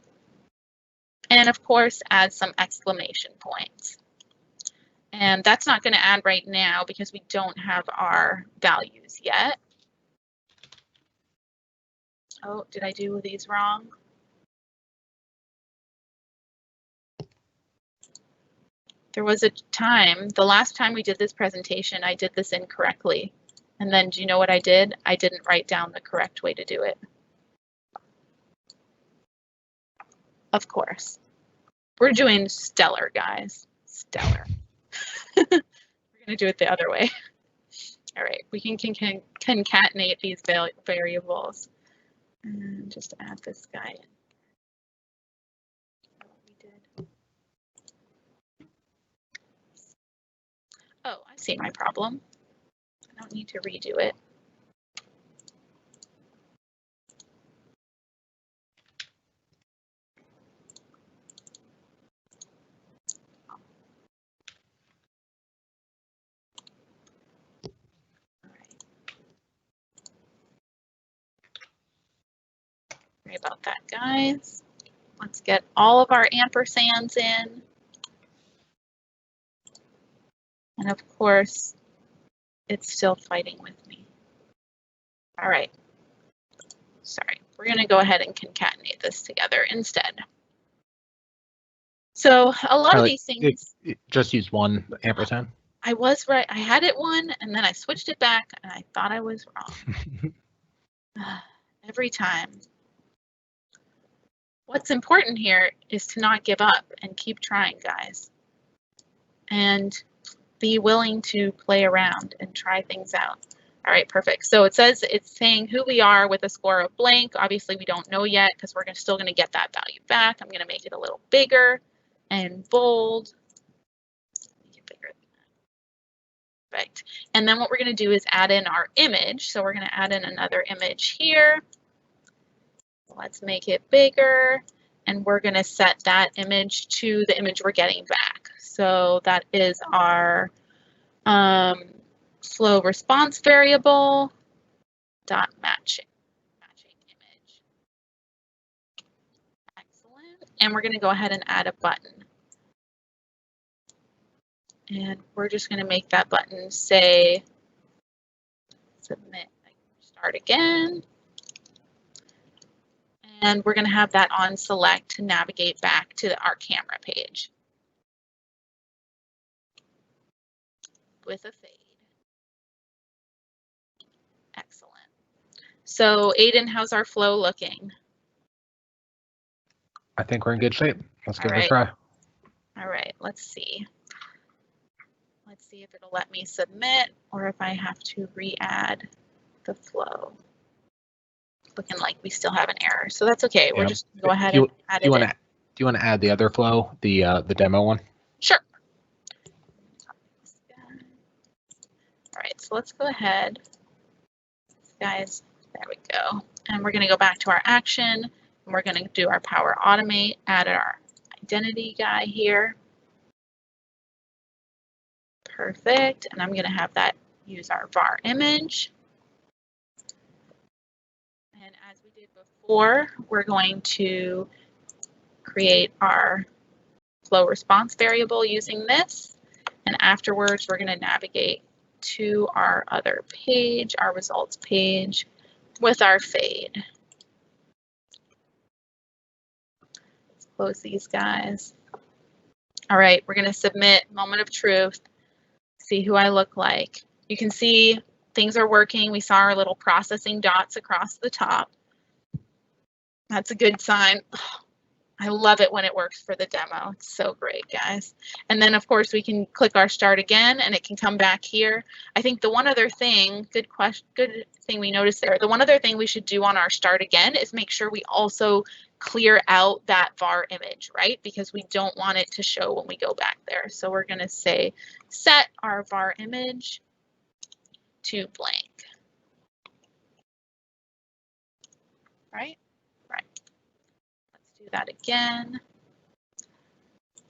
And of course, add some exclamation points. And that's not going to add right now because we don't have our values yet. Oh, did I do these wrong? There was a time, the last time we did this presentation, I did this incorrectly. And then do you know what I did? I didn't write down the correct way to do it. Of course. We're doing stellar, guys. Stellar. We're going to do it the other way. All right, we can concatenate these variables. And just add this guy in. Oh, I see my problem. I don't need to redo it. Sorry about that, guys. Let's get all of our ampersands in. And of course, it's still fighting with me. All right. sorry, we're going to go ahead and concatenate this together instead. So a lot of these things. Just use one ampersand. I was right. I had it one, and then I switched it back, and I thought I was wrong. Every time. What's important here is to not give up and keep trying, guys. And be willing to play around and try things out. All right, perfect. So it says it's saying who we are with a score of blank. Obviously, we don't know yet because we're still going to get that value back. I'm going to make it a little bigger and bold. Make it bigger than that. Perfect. And then what we're going to do is add in our image. So we're going to add in another image here. Let's make it bigger. And we're going to set that image to the image we're getting back. So that is our flow response variable dot matching image. Excellent. And we're going to go ahead and add a button. And we're just going to make that button say submit, start again. And we're going to have that on select to navigate back to our camera page with a fade. Excellent. So Aiden, how's our flow looking? I think we're in good shape. Let's give it a try. All right, let's see. Let's see if it'll let me submit or if I have to re-add the flow. Looking like we still have an error, so that's okay. We're just gonna go ahead and add it in. Do you want to add the other flow, the demo one? Sure. All right, so let's go ahead, guys. There we go. And we're going to go back to our action. And we're going to do our Power Automate, add our identity guy here. Perfect. And I'm going to have that use our var image. And as we did before, we're going to create our flow response variable using this. And afterwards, we're going to navigate to our other page, our results page, with our fade. Let's close these guys. All right, we're going to submit moment of truth. See who I look like. You can see things are working. We saw our little processing dots across the top. That's a good sign. I love it when it works for the demo. It's so great, guys. And then, of course, we can click our start again, and it can come back here. I think the one other thing, good thing we noticed there, the one other thing we should do on our start again is make sure we also clear out that var image, right? Because we don't want it to show when we go back there. So we're going to say set our var image to blank. Right? Do that again.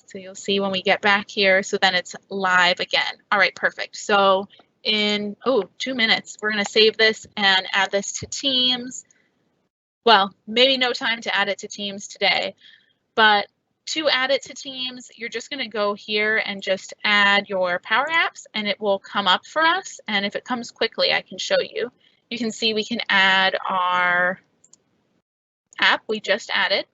So you'll see when we get back here, so then it's live again. All right, perfect. So in 2 minutes, we're going to save this and add this to Teams. Well, maybe no time to add it to Teams today, but to add it to Teams, you're just going to go here and just add your Power Apps, and it will come up for us. And if it comes quickly, I can show you. You can see we can add our app we just added.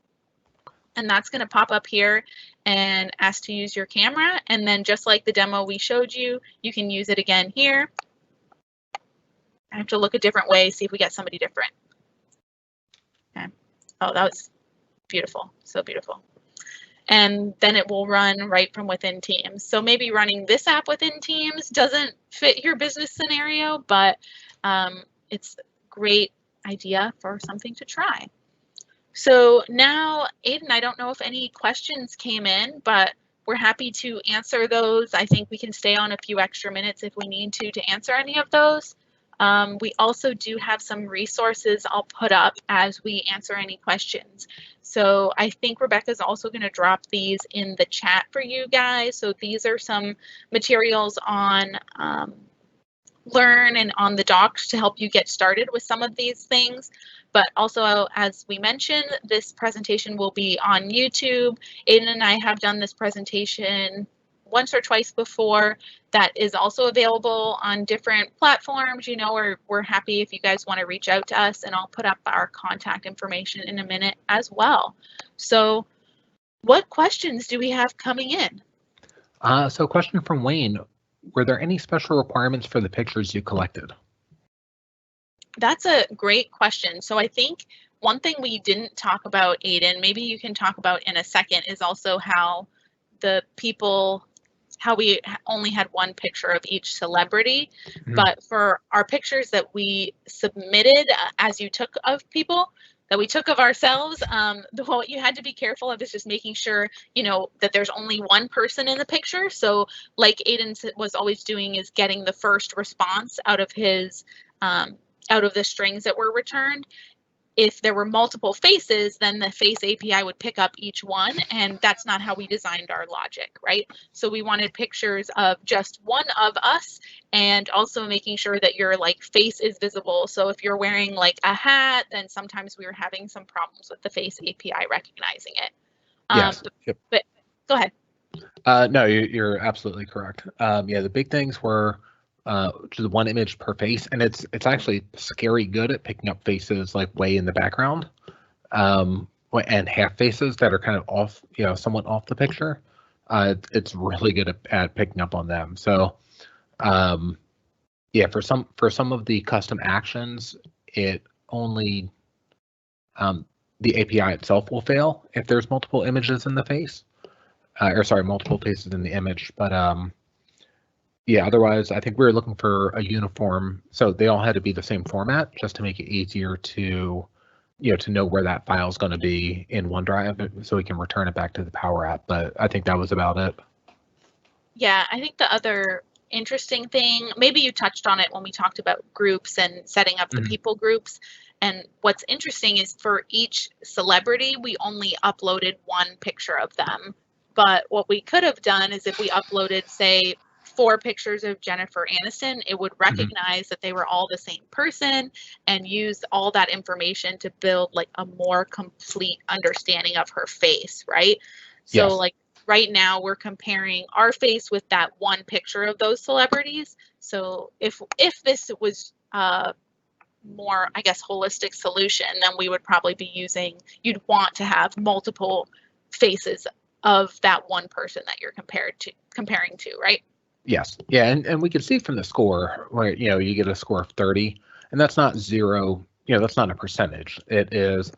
And that's going to pop up here and ask to use your camera. And then just like the demo we showed you, you can use it again here. I have to look a different way, see if we get somebody different. Okay. Oh, that was beautiful. So beautiful. And then it will run right from within Teams. So maybe running this app within Teams doesn't fit your business scenario, but it's a great idea for something to try. So now, Aiden, I don't know if any questions came in, but we're happy to answer those. I think we can stay on a few extra minutes if we need to answer any of those. We also do have some resources I'll put up as we answer any questions. So I think Rebecca's also going to drop these in the chat for you guys. So these are some materials on Learn and on the docs to help you get started with some of these things. But also, as we mentioned, this presentation will be on YouTube. Aiden and I have done this presentation once or twice before. That is also available on different platforms. You know, we're happy if you guys want to reach out to us, and I'll put up our contact information in a minute as well. So what questions do we have coming in? So a question from Wayne. Were there any special requirements for the pictures you collected? That's a great question. So I think one thing we didn't talk about, Aiden, maybe you can talk about in a second, is also how we only had one picture of each celebrity. Mm-hmm. But for our pictures that we submitted as you took of people, that we took of ourselves, what you had to be careful of is just making sure, you know, that there's only one person in the picture. So like Aiden was always doing, is getting the first response out of his, out of the strings that were returned. If there were multiple faces, then the Face API would pick up each one, and that's not how we designed our logic, right? So we wanted pictures of just one of us, and also making sure that your like face is visible. So if you're wearing like a hat, then sometimes we were having some problems with the Face API recognizing it. Yes. Yep. But go ahead. No, you're absolutely correct. Yeah, the big things were to the one image per face, and it's actually scary good at picking up faces like way in the background, and half faces that are kind of off, you know, somewhat off the picture. It's really good at picking up on them. So yeah, for some of the custom actions, it only the API itself will fail if there's multiple images in the face, or sorry, multiple faces in the image. But yeah, otherwise, I think we were looking for a uniform, so they all had to be the same format, just to make it easier to, you know, to know where that file is going to be in OneDrive, so we can return it back to the Power App. But I think that was about it. Yeah, I think the other interesting thing, maybe you touched on it when we talked about groups and setting up the people groups. And what's interesting is for each celebrity, we only uploaded one picture of them. But what we could have done is if we uploaded, say, 4 pictures of Jennifer Aniston, it would recognize that they were all the same person and use all that information to build like a more complete understanding of her face, right? So yes. Like right now we're comparing our face with that one picture of those celebrities. So if this was more, I guess, holistic solution, then we would probably be you'd want to have multiple faces of that one person that you're comparing to, right? Yes. Yeah, and we can see from the score where, you know, you get a score of 30, and that's not zero, you know, that's not a percentage. It is,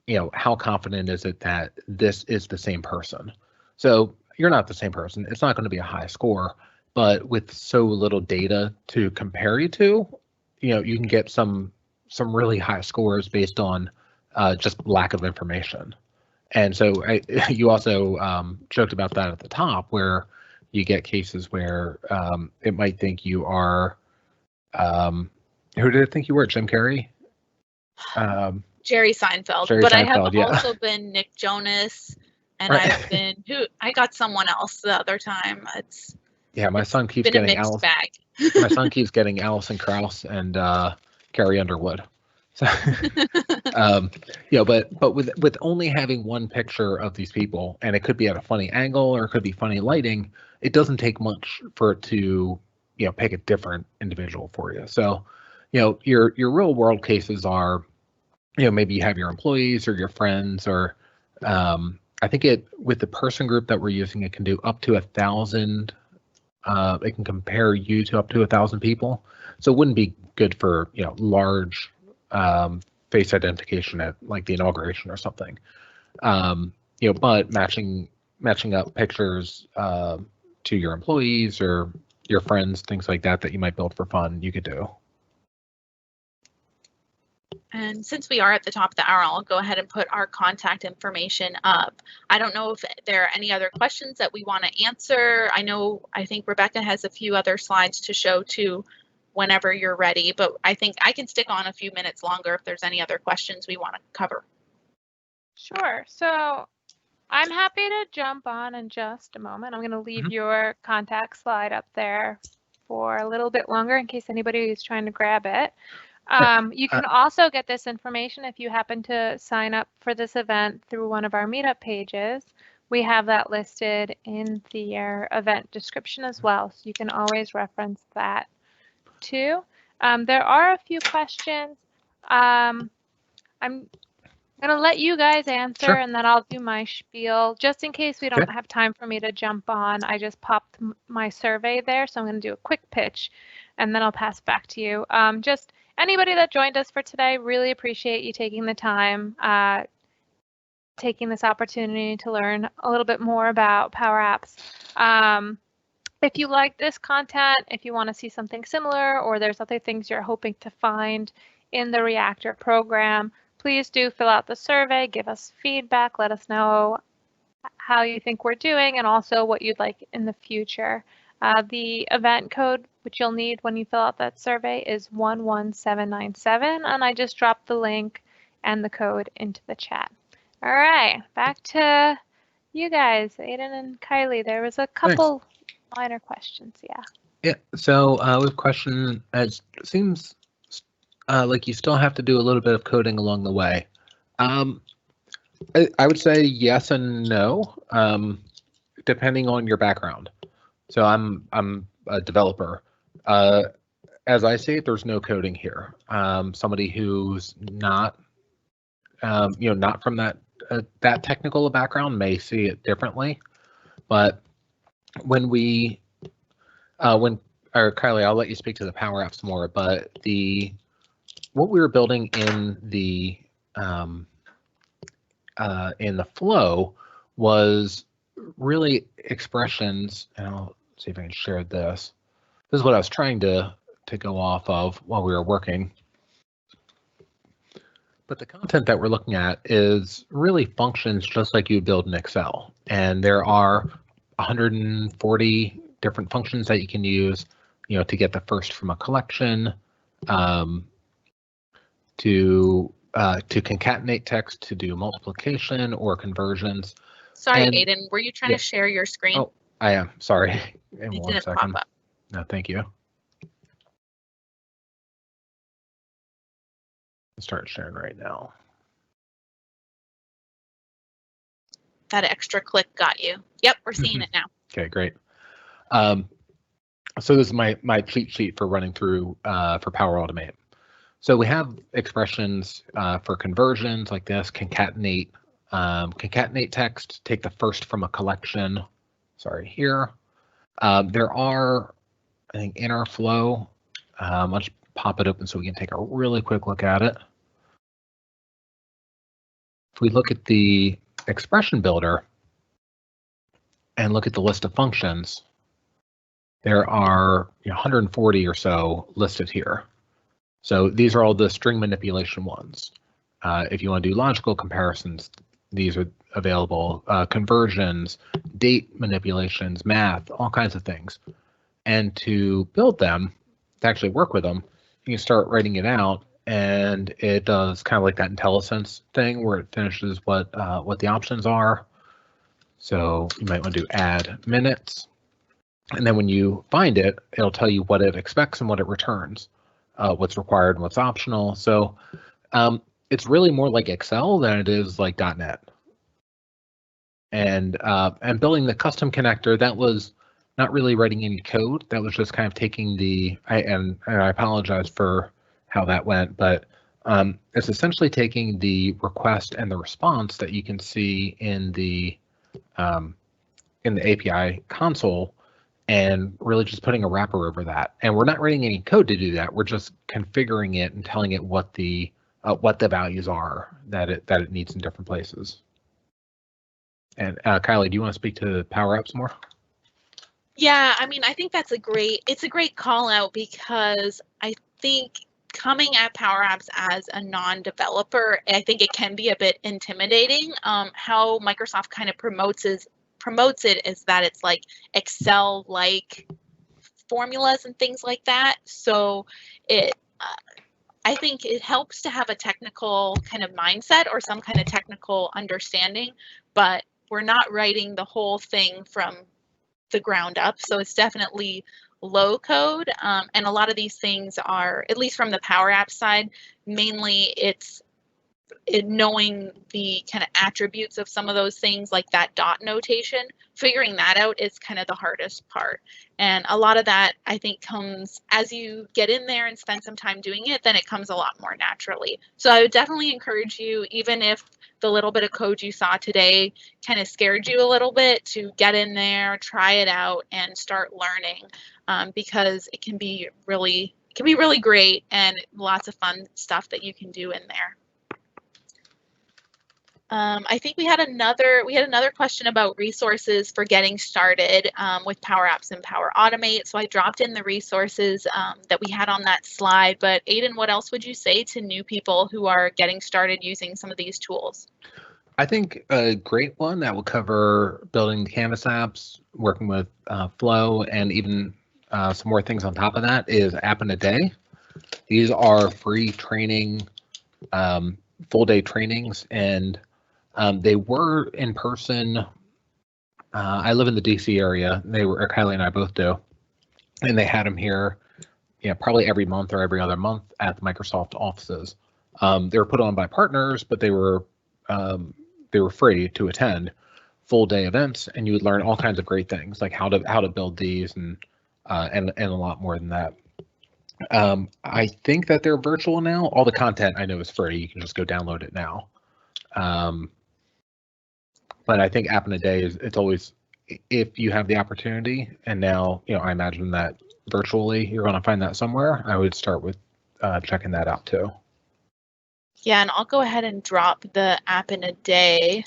you know, how confident is it that this is the same person? So you're not the same person. It's not going to be a high score, but with so little data to compare you to, you know, you can get some really high scores based on just lack of information. And so you also joked about that at the top, where you get cases where it might think you are, who did it think you were? Jim Carrey? Jerry Seinfeld. I have also been Nick Jonas, and right. I've been I got someone else the other time. My son keeps getting Alice. My son keeps getting Alison Krauss and Carrie Underwood. So, you know, but with only having one picture of these people, and it could be at a funny angle or it could be funny lighting, it doesn't take much for it to, you know, pick a different individual for you. So, you know, your real world cases are, you know, maybe you have your employees or your friends, or I think with the person group that we're using, it can do up to 1,000. It can compare you to up to 1,000 people. So it wouldn't be good for, you know, large face identification at like the inauguration or something. You know, but matching up pictures to your employees or your friends, things like that you might build for fun, you could do. And since we are at the top of the hour, I'll go ahead and put our contact information up. I don't know if there are any other questions that we want to answer. I think Rebecca has a few other slides to show too whenever you're ready, but I think I can stick on a few minutes longer if there's any other questions we want to cover. Sure. So I'm happy to jump on in just a moment. I'm going to leave your contact slide up there for a little bit longer in case anybody is trying to grab it. You can also get this information if you happen to sign up for this event through one of our meetup pages. we have that listed in the event description as well. So you can always reference that too. There are a few questions. I'm going to let you guys answer, Sure. and then I'll do my spiel. Just in case we don't Okay. have time for me to jump on, I just popped my survey there, so I'm going to do a quick pitch, and then I'll pass back to you. Just anybody that joined us for today, really appreciate you taking the time, taking this opportunity to learn a little bit more about Power Apps. If you like this content, if you want to see something similar, or there's other things you're hoping to find in the Reactor program, please do fill out the survey, give us feedback, let us know how you think we're doing, and also what you'd like in the future. The event code, which you'll need when you fill out that survey, is 11797, and I just dropped the link and the code into the chat. All right, back to you guys, Aiden and Kylie. There was a couple minor questions, yeah. Yeah, so we have a question. It seems like you still have to do a little bit of coding along the way. I would say yes and no, depending on your background. So I'm a developer. As I see it, there's no coding here. Somebody who's not, not from that technical background may see it differently. But when Kylie, I'll let you speak to the Power Apps more. But what we were building in the flow was really expressions, and I'll see if I can share this. This is what I was trying to go off of while we were working. But the content that we're looking at is really functions just like you build in Excel. And there are 140 different functions that you can use, to get the first from a collection, to concatenate text, to do multiplication or conversions. Sorry, Aiden, were you trying to share your screen? Oh, I am. Sorry. In it 1 didn't second. pop up. No, thank you. I'll start sharing right now. That extra click got you. Yep, we're seeing it now. Okay, great. So this is my cheat sheet for running through for Power Automate. So we have expressions for conversions like this: concatenate text, take the first from a collection. Sorry, here. There are, I think, in our flow. Let's pop it open so we can take a really quick look at it. If we look at the expression builder and look at the list of functions, there are 140 or so listed here. So these are all the string manipulation ones. If you want to do logical comparisons, these are available. Conversions, date manipulations, math, all kinds of things. And to build them, to actually work with them, you can start writing it out, and it does kind of like that IntelliSense thing where it finishes what the options are. So you might want to do add minutes. And then when you find it, it'll tell you what it expects and what it returns, what's required and what's optional. So it's really more like Excel than it is like .NET. And building the custom connector, that was not really writing any code. That was just kind of taking and I apologize for how that went, but it's essentially taking the request and the response that you can see in the API console and really just putting a wrapper over that. And we're not writing any code to do that. We're just configuring it and telling it what the values are that it needs in different places. And Kylie, do you want to speak to Power Apps more? Yeah, I mean, I think it's a great call out, because I think coming at Power Apps as a non-developer, I think it can be a bit intimidating. How Microsoft kind of promotes it is that it's like Excel-like formulas and things like that. So I think it helps to have a technical kind of mindset or some kind of technical understanding, but we're not writing the whole thing from the ground up. So it's definitely low code. And a lot of these things are, at least from the Power Apps side, mainly it's knowing the kind of attributes of some of those things, like that dot notation, figuring that out is kind of the hardest part. And a lot of that, I think, comes as you get in there and spend some time doing it, then it comes a lot more naturally. So I would definitely encourage you, even if the little bit of code you saw today kind of scared you a little bit, to get in there, try it out, and start learning, because it can be really great and lots of fun stuff that you can do in there. I think we had another question about resources for getting started with Power Apps and Power Automate. So I dropped in the resources that we had on that slide. But Aiden, what else would you say to new people who are getting started using some of these tools? I think a great one that will cover building Canvas apps, working with Flow, and even some more things on top of that is App in a Day. These are free training, full day trainings, and they were in person. I live in the DC area. They were, Kylie and I both do, and they had them here, probably every month or every other month at the Microsoft offices. They were put on by partners, but they were free to attend, full day events, and you would learn all kinds of great things like how to build these and a lot more than that. I think that they're virtual now. All the content I know is free. You can just go download it now. But I think App in a Day it's always, if you have the opportunity, and now I imagine that virtually you're going to find that somewhere. I would start with checking that out too. Yeah, and I'll go ahead and drop the App in a Day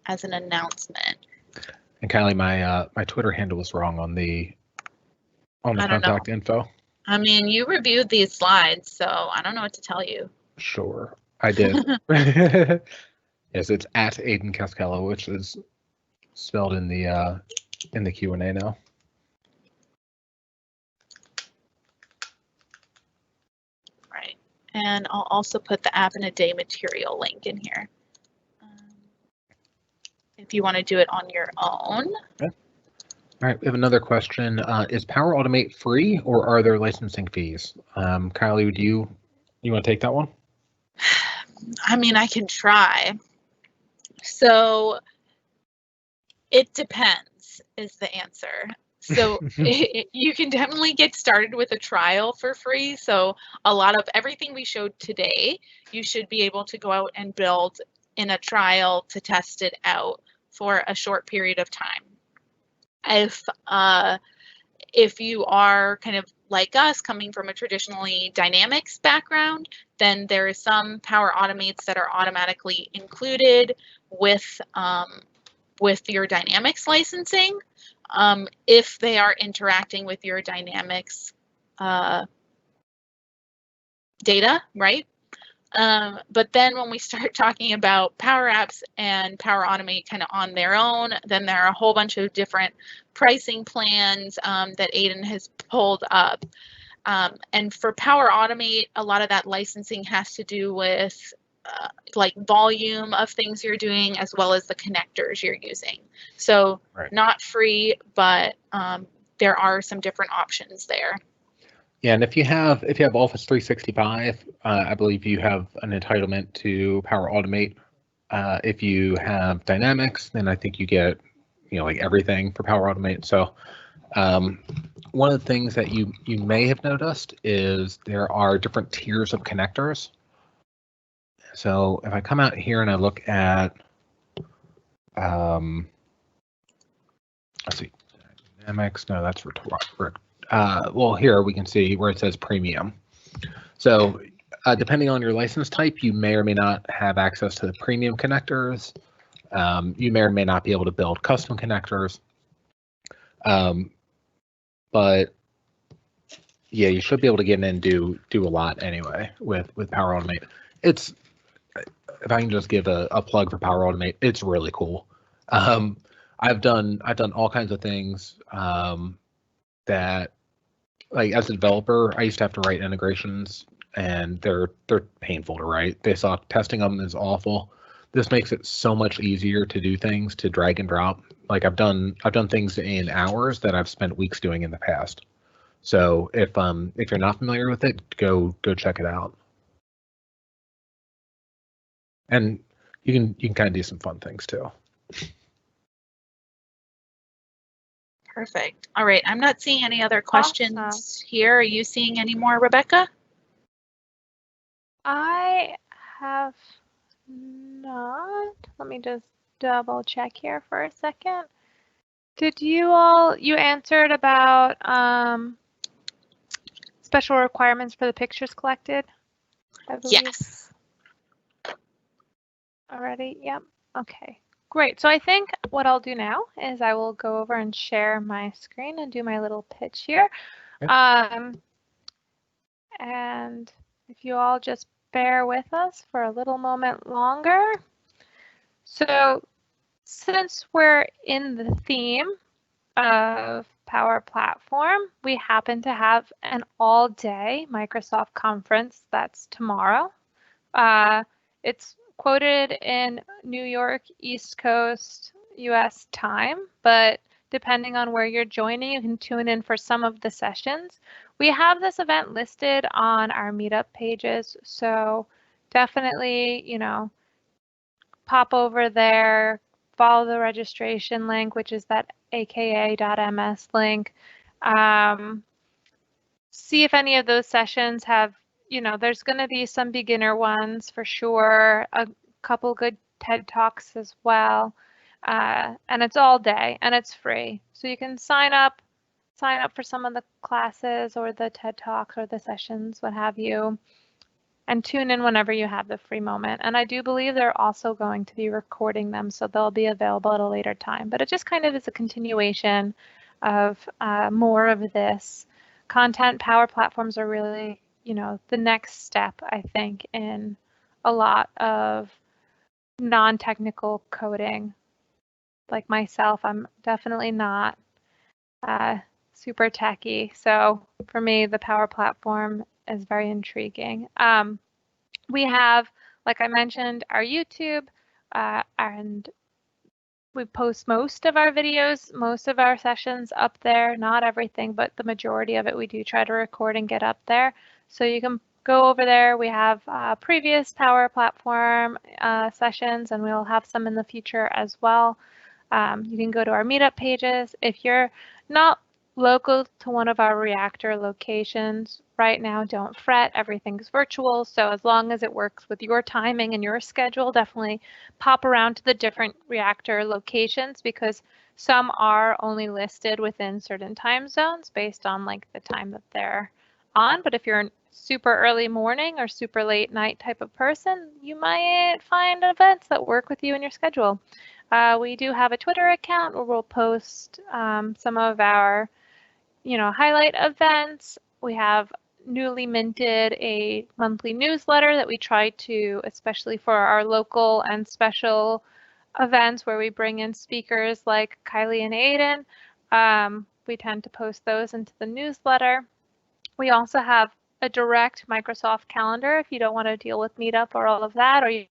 as an announcement. And Kylie, my Twitter handle was wrong on the contact info. I mean, you reviewed these slides, so I don't know what to tell you. Sure, I did. Yes, it's at Aiden Kaskela, which is spelled in the Q&A now. Right, and I'll also put the App in a Day material link in here if you want to do it on your own. Okay. All right, we have another question. Is Power Automate free, or are there licensing fees? Kylie, do you want to take that one? I mean, I can try. So it depends is the answer. So you can definitely get started with a trial for free. So a lot of everything we showed today, you should be able to go out and build in a trial to test it out for a short period of time. If you are kind of like us, coming from a traditionally Dynamics background, then there is some Power Automates that are automatically included with your Dynamics licensing, if they are interacting with your Dynamics data, right? But then when we start talking about Power Apps and Power Automate kind of on their own, then there are a whole bunch of different pricing plans that Aiden has pulled up. And for Power Automate, a lot of that licensing has to do with like volume of things you're doing, as well as the connectors you're using. So right. Not free, but there are some different options there. Yeah, and if you have Office 365, I believe you have an entitlement to Power Automate. If you have Dynamics, then I think you get like everything for Power Automate. So one of the things that you may have noticed is there are different tiers of connectors. So if I come out here and I look at let's see, Dynamics. No, that's for well, here we can see where it says premium. So depending on your license type, you may or may not have access to the premium connectors. You may or may not be able to build custom connectors. But yeah, you should be able to get in and do a lot anyway with Power Automate. It's, if I can just give a plug for Power Automate, it's really cool. I've done all kinds of things that, like, as a developer, I used to have to write integrations, and they're painful to write. They suck. Testing them is awful. This makes it so much easier to do things, to drag and drop. Like I've done things in hours that I've spent weeks doing in the past. So if you're not familiar with it, go check it out. And you can kind of do some fun things too. Perfect. All right, I'm not seeing any other questions here. Are you seeing any more, Rebecca? I have not. Let me just double check here for a second. Did you answered about special requirements for the pictures collected? I believe. Yes. Already? Yep. Okay. Great. So I think what I'll do now is I will go over and share my screen and do my little pitch here. Okay. And if you all just bear with us for a little moment longer. So since we're in the theme of Power Platform, we happen to have an all-day Microsoft conference that's tomorrow. It's quoted in New York, East Coast, US time, but depending on where you're joining, you can tune in for some of the sessions. We have this event listed on our meetup pages, so definitely, pop over there, follow the registration link, which is that aka.ms link. See if any of those sessions have, there's going to be some beginner ones for sure, a couple good TED Talks as well. And it's all day and it's free. So you can sign up for some of the classes or the TED Talks or the sessions, what have you, and tune in whenever you have the free moment. And I do believe they're also going to be recording them, so they'll be available at a later time. But it just kind of is a continuation of more of this content. Power platforms are really, the next step, I think, in a lot of non-technical coding. Like myself, I'm definitely not super techy. So for me, the Power Platform is very intriguing. We have, like I mentioned, our YouTube, and we post most of our videos, most of our sessions up there, not everything, but the majority of it we do try to record and get up there. So you can go over there. We have previous Power Platform sessions, and we'll have some in the future as well. You can go to our meetup pages. If you're not local to one of our reactor locations right now, don't fret, everything's virtual. So as long as it works with your timing and your schedule, definitely pop around to the different reactor locations, because some are only listed within certain time zones based on like the time that they're on. But if you're a super early morning or super late night type of person, you might find events that work with you and your schedule. We do have a Twitter account where we'll post some of our highlight events. We have newly minted a monthly newsletter that we try to, especially for our local and special events where we bring in speakers like Kylie and Aiden. We tend to post those into the newsletter. We also have a direct Microsoft calendar if you don't want to deal with Meetup or all of that, or you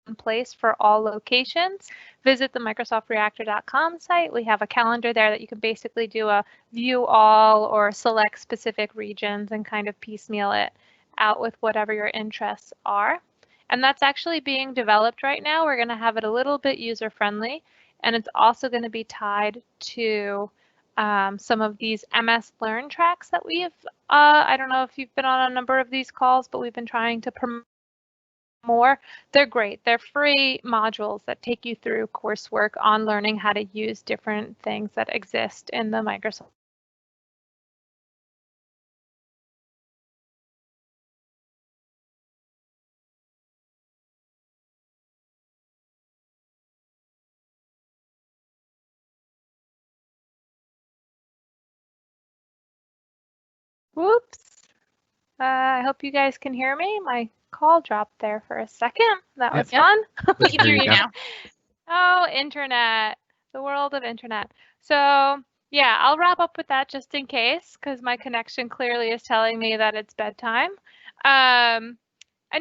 in place for all locations. Visit the microsoftreactor.com site. We have a calendar there that you can basically do a view all or select specific regions and kind of piecemeal it out with whatever your interests are. And that's actually being developed right now. We're going to have it a little bit user-friendly, and it's also going to be tied to some of these MS Learn tracks that we've, I don't know if you've been on a number of these calls, but we've been trying to promote more. They're great. They're free modules that take you through coursework on learning how to use different things that exist in the Microsoft. Whoops. I hope you guys can hear me. My call dropped there for a second. That was fun. We can hear you now. Oh, internet, the world of internet. So yeah, I'll wrap up with that just in case, because my connection clearly is telling me that it's bedtime. And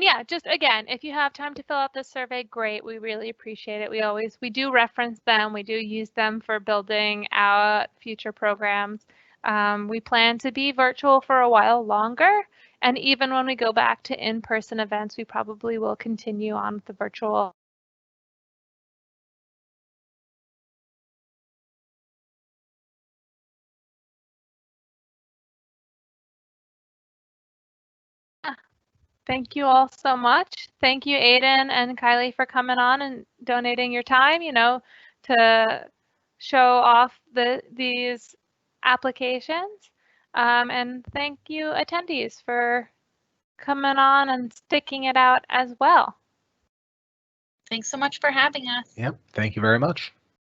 yeah, just again, if you have time to fill out this survey, great. We really appreciate it. We do reference them. We do use them for building out future programs. We plan to be virtual for a while longer. And even when we go back to in-person events, we probably will continue on with the virtual. Thank you all so much. Thank you, Aiden and Kylie, for coming on and donating your time, to show off these applications. And thank you, attendees, for coming on and sticking it out as well. Thanks so much for having us. Yep. Thank you very much.